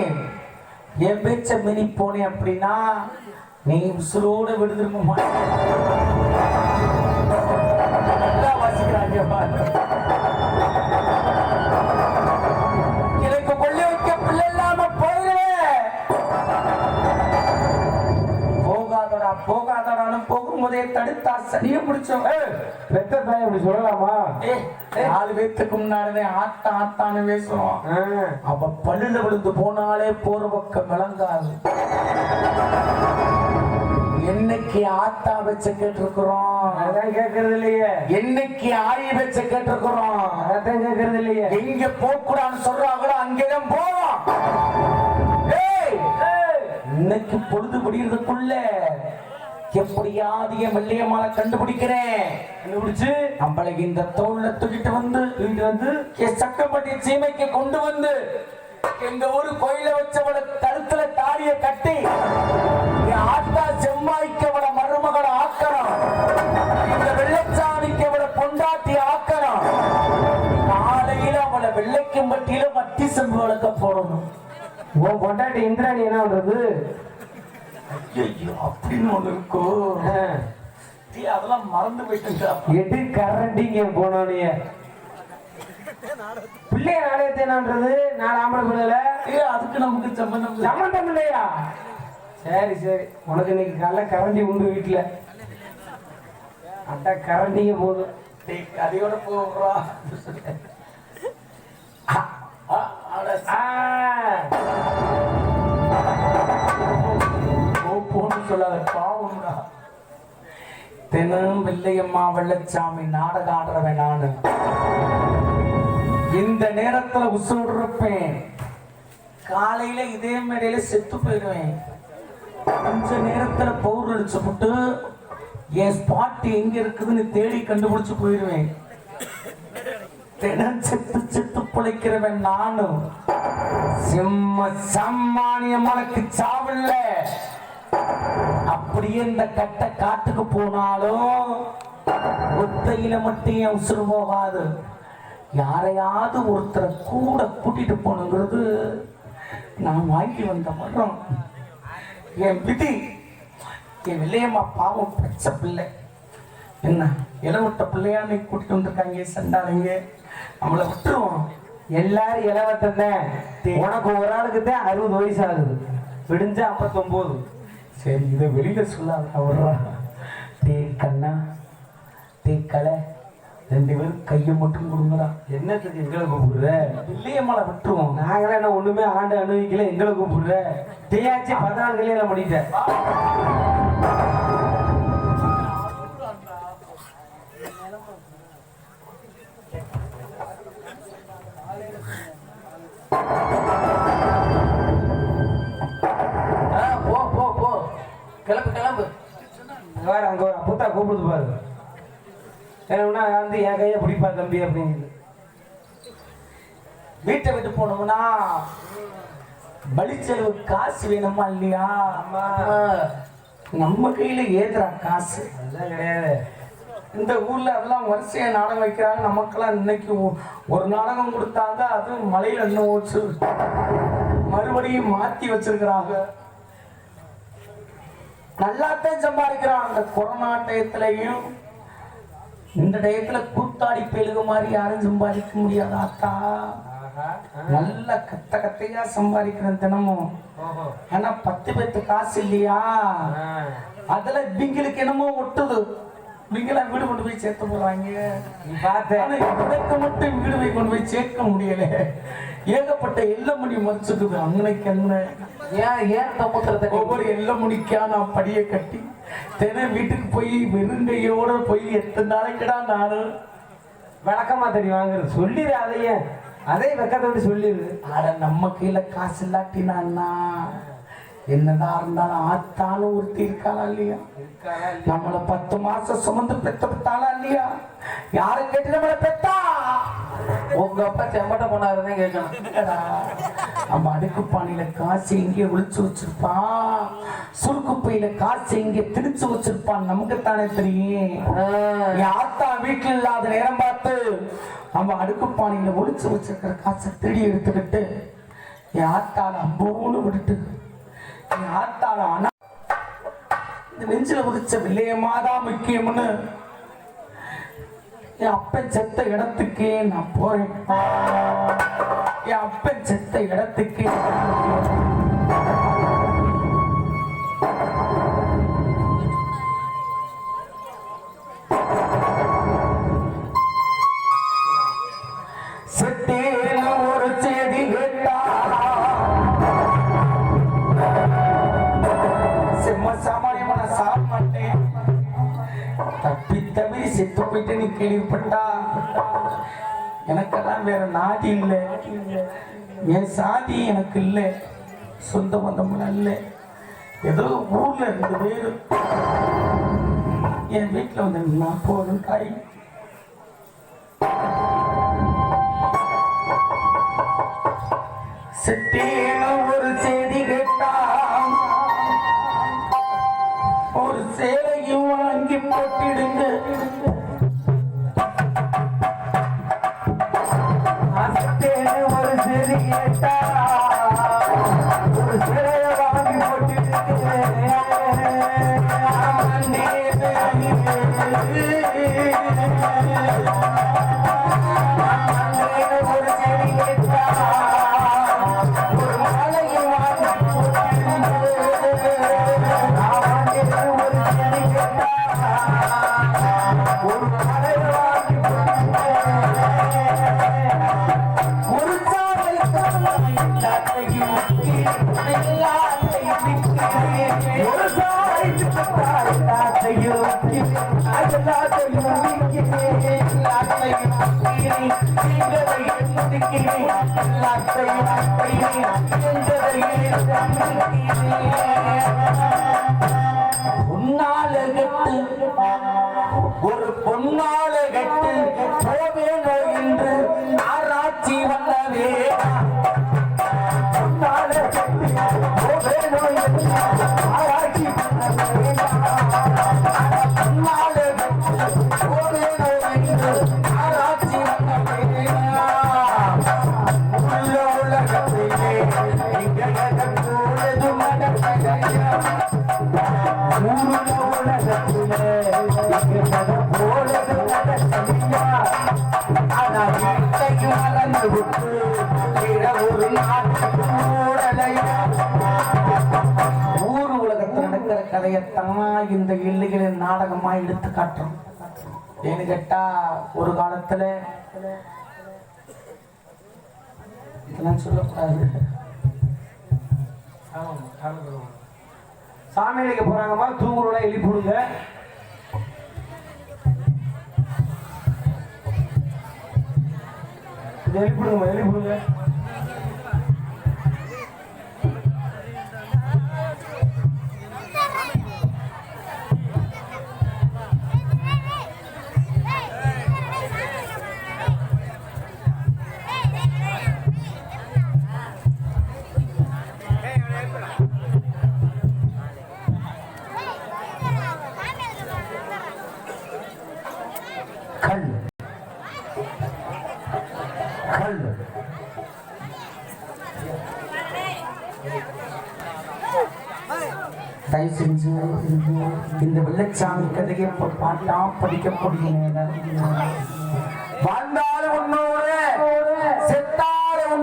Speaker 2: என் பேச்ச மீறி போனேன் அப்படின்னா நீ உசுரோட விடுதிருக்க மாட்டேன். வாசிக்கிறாங்க எனக்கு கொள்ளை வைக்க பிள்ளை இல்லாம போயிடுவேன். போகாதடான்னு போகும்போதே தடுத்தா சரியா பிடிச்சோம்.
Speaker 1: பெத்த தாய் அப்படி சொல்லலாமா?
Speaker 2: 4 பேத்துக்கு முன்னாடி ஆத்தா ஆத்தான்னு பேசுவோம். அப்ப பல்லுல விழுந்து போனாலே போற பக்கம் விளங்காது. என்னைக்கு ஆத்தா வச்ச கேட்டிருக்கிறோம்,
Speaker 1: அதான் கேட்கறது இல்லையே.
Speaker 2: என்னைக்கு ஆரிய வச்ச கேட்டிருக்கிறோம்,
Speaker 1: அதான் கேட்கறது இல்லையே.
Speaker 2: எங்க போக்கூடாதுன்னு சொல்றாங்களோ அங்கேதான் போவோம். இன்னைக்கு பொழுது முடியறதுக்குள்ள எப்படியாவது என் வெள்ளையம்மாளை கண்டுபிடிக்கிறேன். கண்டுபிடிச்சு நம்மளை இந்த தோல்ல தூக்கிட்டு வந்து என் சக்கப்பட்டி சீமைக்கு கொண்டு வந்து எங்க ஊரு கோயில வச்சவளை கழுத்துல தாடிய கட்டி என் ஆத்தா செம்மாய்க்கு அவளை மருமகளை ஆக்கணும். இந்த வெள்ளச்சாமிக்கு அவளை பொண்டாட்டி ஆக்கணும். காலையில அவளை வெள்ளைக்கும் பட்டியில வட்டி செம்பு வளர்க்க போடணும்.
Speaker 1: உன் பொண்டாட்டி இந்திராணி என்ன பண்றது?
Speaker 2: ஐயோ அப்படின்னு ஒண்ணு இருக்கோ? அதெல்லாம் மறந்து போயிட்டு
Speaker 1: எடு கரண்டிங்க போனோடைய பிள்ளைய நாளையத்தை என்னன்றது? 4 ஆம்பளை பிள்ளைல
Speaker 2: அதுக்கு நமக்கு
Speaker 1: சம்பந்தம் இல்லையா? சரி சரி, உனக்கு இன்னைக்கு நல்ல கரண்டி உண்டு வீட்டுல. அட்டா கரண்டிங்க போதும்.
Speaker 2: அதையோட போறா சொல்லாத பாவம்டா. தினம் வெள்ளையம்மா வெள்ளச்சாமி நாடகம் ஆடுறவன் நானு. இந்த நேரத்துல உசுரோடு இருப்பேன். காலையில இதே மேடையில செத்து போயிடுவேன். கொஞ்ச நேரத்துல பவுடர் அடிச்சு போட்டு என் ஸ்பாட் எங்க இருக்குதுன்னு தேடி கண்டுபிடிச்சு போயிடுவேன். தினம் செத்து செத்து பிழைக்கிறவன் நானும். சிம்ம சாமானிய மலைக்கு சாவில்ல. அப்படியே இந்த கட்ட காட்டுக்கு போனாலும் ஒத்தையில மட்டும் என் உசுறு போகாது. யாரையாவது ஒருத்தரை கூட கூட்டிட்டு போனுங்கிறது நான் வாங்கி வந்த மரம். என் விதி. என் வெள்ளையம்மா பாவம் பச்சை பிள்ளை. என்ன இளவட்ட பிள்ளையா நீ கூட்டிட்டு வந்திருக்காங்க சண்டாளிங்க. நம்மளை விட்டுருவோம்.
Speaker 1: எல்லாரும் இளவட்டம். உனக்கு ஒரு ஆளுக்கு தான் 60 வயசு ஆகுது, விடிஞ்சா 59.
Speaker 2: சரி, இதை வெளியில சொல்லாத. அவரா டே கண்ணா டே கலை 2 பேரும் கையை மட்டும் கொடுங்கடா.
Speaker 1: என்னத்துக்கு எங்களை கூப்பிடுற?
Speaker 2: வெள்ளையம்மாளை விட்டுருவோம்.
Speaker 1: நாங்களே என்ன ஒண்ணுமே ஆண்டு அனுபவிக்கல, எங்களை கூப்பிடுற? டேயாச்சு 14 கல்யாணம் பண்ணிட்டேன்.
Speaker 3: கிளம்பு கிளம்பு.
Speaker 1: வேற அங்க ஒரு புத்தா கூப்பிடுது பாரு. ஏன்னா வந்து என் கையை பிடிப்பா தம்பி அப்படின்னு.
Speaker 2: வீட்டை விட்டு போனோம்னா பலிச்செலவு காசு வேணுமா இல்லையா? நம்ம கையில ஏதுறா காசு?
Speaker 1: அதெல்லாம் கிடையாது.
Speaker 2: இந்த ஊர்ல அதெல்லாம் வரிசையா நாடகம் வைக்கிறாங்க. நமக்கெல்லாம் இன்னைக்கு ஒரு நாடகம் கொடுத்தாங்க, அதுவும் மலையில இன்னும் ஓச்சு மறுபடியும் மாத்தி வச்சிருக்கிறாங்க. நல்லாத்தான் சம்பாதிக்கிறான். அந்த கொரோனா டயத்துலயும் இந்த டயத்துல கூத்தாடி பெருகு மாதிரி யாரும் சம்பாதிக்க முடியாது. ஆத்தா நல்ல கத்தையா சம்பாதிக்கிறேன் தினமும். ஆனா 10 பேத்து காசு இல்லையா, அதுல இவங்களுக்கு என்னமோ ஒட்டுது. இவங்களா வீடு கொண்டு போய் சேர்த்து போறாங்க. எனக்கு மட்டும் வீடு போய் கொண்டு போய் சேர்க்க முடியல. ஏகப்பட்ட எல்ல முடி மறைச்சுக்குது. அங்கனைக்கு அங்கே ஒவ்வொரு எல்ல முடிக்கா நான் படியை கட்டி தினம் வீட்டுக்கு போய் வெறுங்கையோட போய் எத்தனை நாளைக்குடா நானு
Speaker 1: விளக்கமா தெரியும் வாங்குறது. சொல்லிடு அதையே, அதே வெக்கத்தோடு சொல்லிடு.
Speaker 2: ஆட நம்ம கீழே காசு இல்லாட்டினா என்னதான் இருந்தாலும் ஆத்தாலும் ஒருத்தி இருக்காளா இல்லையா? நம்மள 10 மாசம் சுமந்து பெத்தாளா இல்லையா? யாரை கேட்டு நம்மள பெத்தா?
Speaker 3: உங்க அப்பா செம்பட்ட போனாருன்னு கேட்கணும்.
Speaker 2: நம்ம அடுக்கு பானையில காசு எங்கே ஒளிச்சு வச்சிருப்பான், சுருக்கு பையில காசு எங்கே திணிச்சு வச்சிருப்பான் நமக்கு தானே தெரியும். ஆத்தா வீட்டுல இல்லாத நேரம் பார்த்து நம்ம அடுக்கு பானையில ஒளிச்சு வச்சிருக்கிற காசை திருடி எடுத்துக்கிட்டு என் ஆத்தால அம்போன்னு விட்டுட்டு என் ஆத்தால ஆனா இந்த நெஞ்சில உதிச்ச வில்லையமாதான் முக்கியம்னு என் அப்பன் செத்த இடத்துக்கே நான் போறேன். என் அப்பன் செத்த இடத்துக்கே செத்தேன்னு ஒரு செய்தி கேட்டா செம்ம சாமானியமான சாப்பிட மாட்டேன். தப்பி தவிர செத்து போயிட்டு நீ கேள்விப்பட்டா எனக்கெல்லாம் வேற நாதி இல்லை, என் சாதி எனக்கு இல்லை, சொந்த பந்தம் இல்லை. ஏதோ ஊர்ல 2 பேரு என் வீட்டுல வந்து நான் போதும் தாய். செத்தேன்னு ஒரு செய்தி கேட்டா ஒரு சேலையும் வாங்கி போட்டிடுங்க. செத்தேன்னு ஒரு செய்தி கேட்டா ஒரு சேலையை வாங்கி போட்டிடுங்க. ஒரு செய்தி கேட்டா ஒரு மாலையை வாங்கி போட்டிடுங்க. ஒரு பொன்னால கட்டு போவேனோ என்று ஆராய்ச்சி வல்லவே. பொன்னால கட்டு போவேனோ என்று ஆராய்ச்சி வல்லவே. பொன்னால கட்டு போவேனோ என்று ஆராய்ச்சி வல்லவே. உள்ள உலகத்திலே போலது மடப்பையா. ஊருல உலகத்திலே போலது மடப்பையா. ஆனா வீட்டையும் மறந்து விட்டு ஒரு நாட்டுக்கு மூடலையா. ஊர் உலகத்தில் நடக்கிற கதையத்தான் இந்த எல்லைகளின் நாடகமா எடுத்து காட்டுறோம். ஏன்னு கேட்டா ஒரு காலத்துல இதெல்லாம் சொல்லக்கூடாது.
Speaker 1: சாமி அழைக்க போறாங்கம்மா, தூங்குறோட எழுப்பிடுங்க. எழுப்பிடுங்கம்மா, எழுப்பிடுங்க.
Speaker 2: தயவு செஞ்சு இந்த வெள்ளச்சாமி கதையை பாட்டா படிக்கக்கூடிய வாழ்ந்தாலும் உன்னோட செத்தாலும்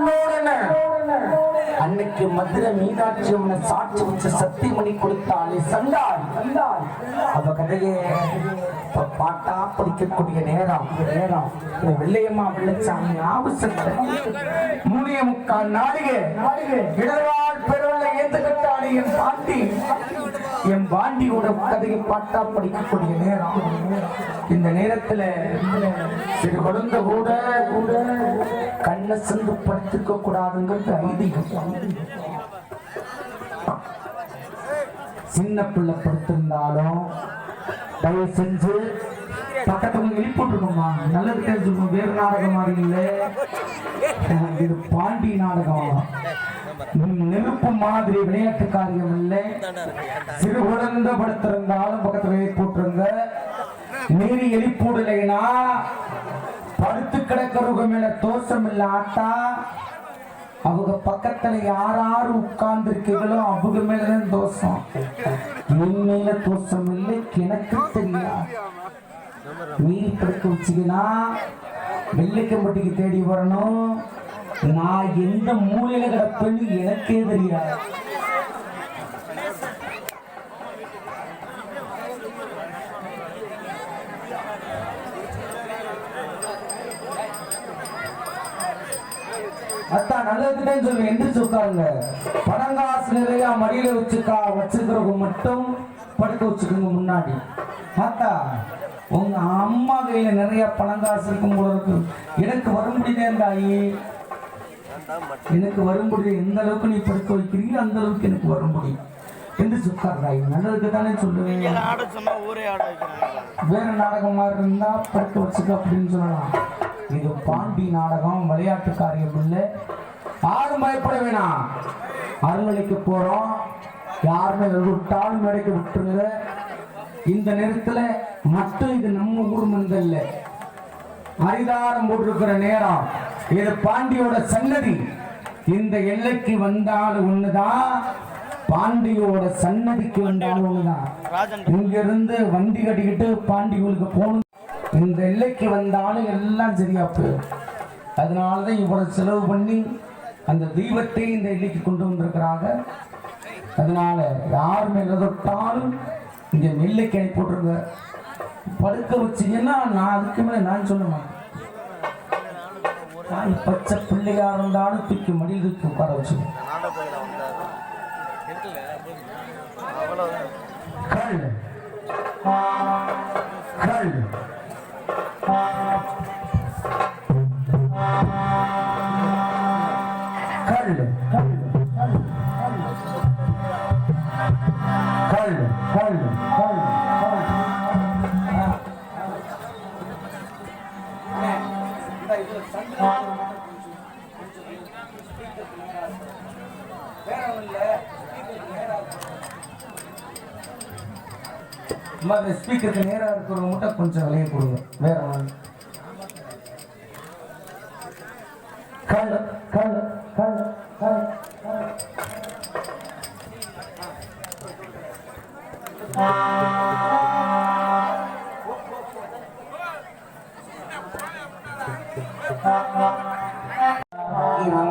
Speaker 2: அன்னைக்கு மதுரை மீனாட்சி அம்மனை சாட்சி வச்சு சத்தியமணி கொடுத்தாலே சண்டாள் அவ கதையே பாட்டா படிக்கக்கூடிய நேரம் வெள்ளையம்மா வெள்ளச்சாமி ஆபசத்தை 3.25 நாளிகை இடர்வாழ் பெருவெள்ள ஏந்துகட்டாளி என் பாண்டியோட கதையை பாட்டா படிக்கக்கூடிய நேரம். இந்த நேரத்துல சிறு குழந்தை கூட கண்ணை சென்று படுத்துக்க கூடாதுங்கிறது ஐதீகம். சின்ன பிள்ளை படுத்திருந்தாலும் தயவு செஞ்சு பக்கத்துல எழுப்பிட்டுருக்கோமா, நல்லது தெரிஞ்சுக்கணும். வேறு நாடகம் மாதிரி இல்லை, இது பாண்டி நாடகம். நெருப்பு மாதிரி விளையாட்டு காரியம் இல்லை. சிறு குழந்தை படுத்திருந்தாலும் பக்கத்துல போட்டுருங்க. மீறி எழுப்பிடலைன்னா படுத்து கிடக்கிறவங்க மேல தோஷம் இல்ல ஆட்டா. அவங்க பக்கத்துல யாரு உட்கார்ந்து இருக்கீங்களோ அவங்க மேலதான் தோஷம். என் மேல தோஷம் இல்லை, எனக்கு தெரியாது. மீறி படுக்க வச்சுக்கினா வெள்ளைக்கம்பட்டிக்கு தேடி வரணும். நான் எந்த மூலையில கிடப்பேன்னு எனக்கே தெரியாது. அதான் நல்லதுன்னு சொல்லுவேன். எந்திரிச்சு உட்காருங்க. பணங்காசு நிறைய மடியில வச்சிருக்கிறவங்க மட்டும் படுக்க வச்சுக்கோங்க முன்னாடி. பார்த்தா உங்க அம்மா கையில நிறைய பணங்காசு இருக்கும் போல இருக்கு. எனக்கு வரும்படிதான் தாயி, எனக்கு வரும்படி எந்த அளவுக்கு நீ படுக்க வைக்கிறீங்க அந்த அளவுக்கு எனக்கு வரும்படி என்று சுக்காராய். நல்லதுக்கு தானே சொல்லுவேன். வேற நாடகம் மாதிரி இருந்தா படுக்க வச்சுக்க அப்படின்னு சொல்லலாம். இது பாண்டி நாடகம், விளையாட்டு காரியம் இல்லை. யாரும் பயப்பட வேணாம். அறுவலைக்கு போறோம், யாருமே விட்டாலும் மேடைக்கு விட்டுருங்க. இந்த நேரத்துல மட்டும் இது நம்ம ஊர் மந்தல்ல, அரிதாரம் போட்டிருக்கிற நேரம். இது பாண்டியோட சன்னதி. இந்த எல்லைக்கு வந்தாலும் ஒண்ணுதான், பாண்டியோட சன்னதிக்கு வந்தாலும் ஒண்ணுதான். இங்க இருந்து வண்டி கட்டிக்கிட்டு பாண்டியூருக்கு போகணும். இந்த எல்லைக்கு வந்தாலும் எல்லாம் சரியா போயிடும். அதனாலதான் இவ்வளவு செலவு பண்ணி அந்த தீபத்தை இந்த எல்லைக்கு கொண்டு வந்திருக்கிறாங்க. அதனால யார் மேல தொட்டாலும் இங்க நெல்லைக்கு அனுப்பி போட்டுருங்க. படுக்க வச்சீங்கன்னா நான் அதுக்கு மேல நான் சொல்ல மாட்டேன். பச்சை பிள்ளையா இருந்தாலும் தூக்கி மடியில் தூக்கி உட்கார வச்சுக்கோ. ஸ்பீக்கருக்கு நேரா இருக்கிறவங்க மட்டும் கொஞ்சம் விலையை கொடுங்க. வேற ஒன்று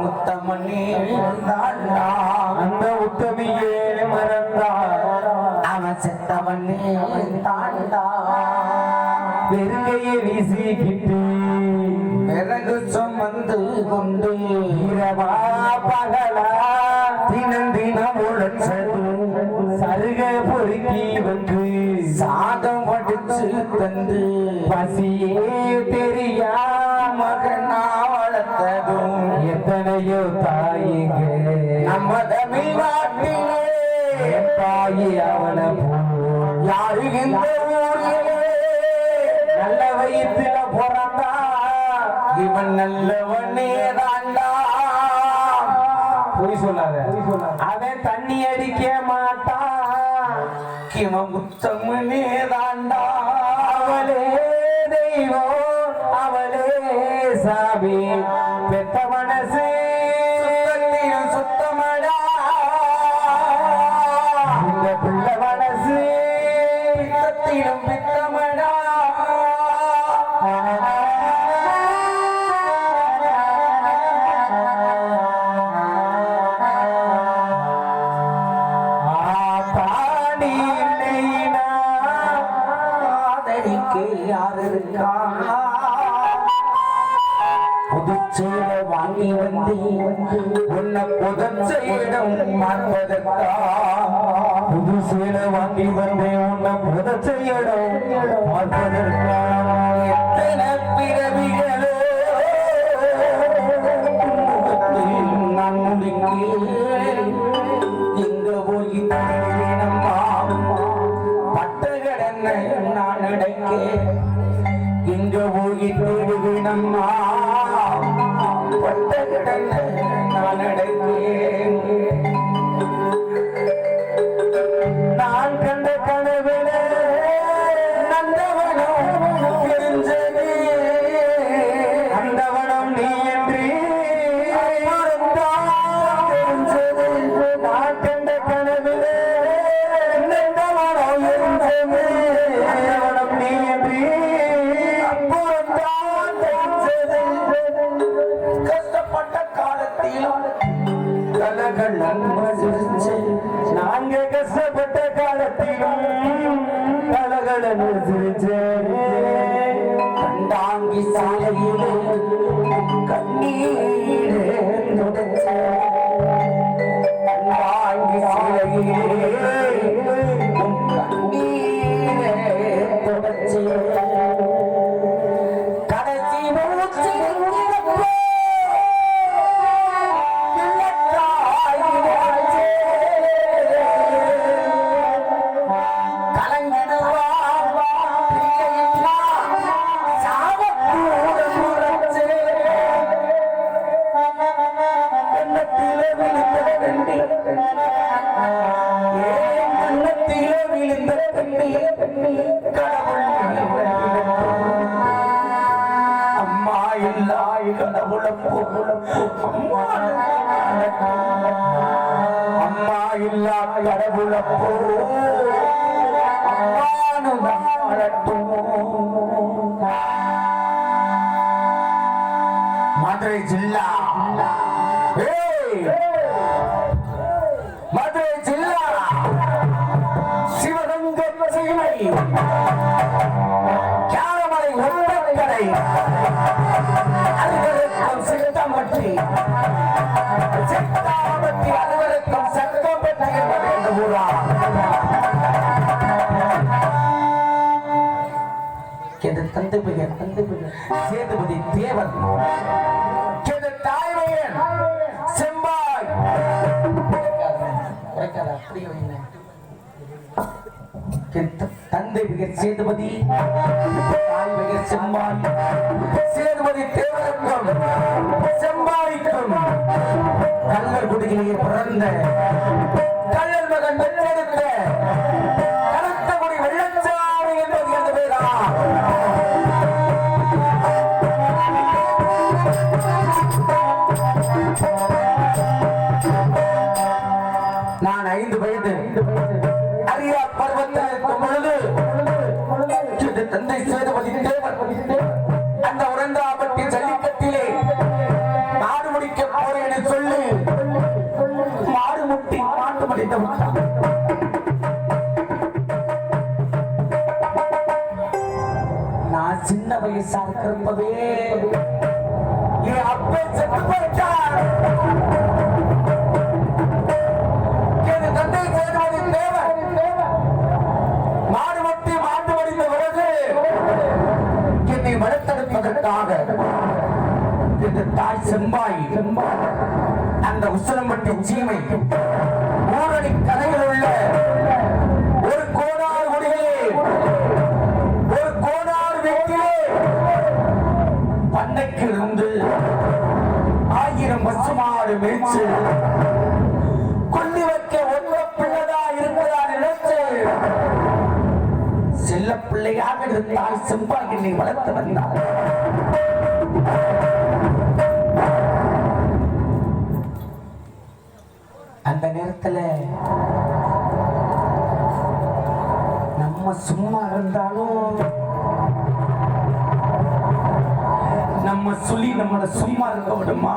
Speaker 2: முத்தமணி அந்த உத்தமியே மறந்தார். அவன் செத்தவண்ணே தாண்டா. வெறுங்கையை வீசிக்கிட்டு விறகு சுமந்து கொண்டு இரவா பகலா தினம் உழைச்சது சருக பொறுக்கி வந்து சாதம் வடிச்சு தந்து பசியே தெரியா மகனா வளர்த்ததும் எத்தனையோ தாயிங்க நம்ம தமிழ்நாட்டிலே. தாயி அவனை யாரு இந்த ஊரிலே நல்ல வயிற்றுல பிறந்தா இவன் நல்லவனே தாண்டா. பொய் சொல்லாத. அவன் தண்ணி அடிக்க மாட்டான், இவன் முத்தம்மனே தாண்டா. அவளே தெய்வம், அவளே சாமி, பெத்த மனசு சுத்தமடா. இந்த பிள்ளை மனசு பித்தத்திலும் பித்தமடா. உனக்கு யார் இருக்கா புதுச்சேல வாங்கி வந்து உன்னை புதச்ச இடம் மாறுவதற்கா புது சேல வாங்கி வந்து உன்னை புதச்ச இடம் மாறுவதற்கா எத்தனை பிறவிகளோ நான் முடிக்கிறேன் எங்க போய் நம்மா பட்டகடனை நான் அடைக்கேன் எங்க போய் தேடுவினம்மா பட்டகடனை நான் அடைக்கேன் நான் கண்ட கனவில நந்தவனம் தெரிஞ்சது அந்தவனம் நீ என்று தெரிஞ்சது நான் கண்ட கனவில நந்தவனம் இருந்தது அந்தவனம் நீ என்று கஷ்டப்பட்ட காலத்திலும் கலகள் நாங்க கஷ்டப்பட்ட காலத்திலும் கலகள் கண்டாங்கி சாலையிலே கண்ணீரே கண்டாங்கி சாலையிலே கண்ணீரே தொடர்ச்சி கடைசி மூச்சு அம்மா இல்லாய் கடவுளப்போ அம்மா இல்லா கடவுளப்போ மதுரை ஜில்லா மதுரை ஜில்லா சிவகங்கை சீமை ஞானமலை ஒட்டக்கடை அலுவலகம் சித்தம்பட்டி சித்தாம்பட்டி அலுவலகம் சட்டம்பட்டி என்பது என்ற ஊரா என்று தந்தை பெயர் சேதுபதி தேவன் தாய்மையன் செம்பாய் அப்படி தந்தை பெயர் சேதுபதி தாய் பெயர் செம்பாய் சேதுபதி தேவனுக்கும் செம்பாய்க்கும் கல்லர் குடியிலேயே பிறந்த கல்லர் மகன் பெற்றெடுத்த கருத்தகுடி வெள்ளச்சாமி என்பது எந்த பேரா நான் 5 வயது அரியா பருவத்தில் இருக்கும் பொழுது தந்தை சேதுபதி தேவன் அந்த உரந்தாபட்டி ஜல்லிக்கட்டிலே நாடு முடிக்க போறேன் என்று சொல்லி மாடு முட்டி மாட்டு முடித்து விட்டான். நான் சின்ன வயசாக இருப்பதே என் அப்பே செத்து போயிட்டார். தந்தை சேதுபதி தேவன் மாடு முட்டி மாட்டு முடித்த பிறகு என்னை வளர்த்தெடுப்பதற்காக தாய் செம்பாய் அந்த உசிலம்பட்டி சீமை ஊரணி கரையில் உள்ள ஒரு கோடார் குடிகளே ஒரு கோடார் வீட்டிலே பண்ணைக்கு இருந்து 1000 பசுமாடு மேய்ச்சு கொண்டு வைக்க ஒன்றை பிள்ளைதா இருப்பதா நினைச்சு செல்ல பிள்ளையாக இருந்தால் செம்பாய் என்னை வளர்த்து வந்தார். அந்த நேரத்துல நம்ம சும்மா இருந்தாலும் நம்ம சொல்லி நம்மள சும்மா இருக்க விடுமா?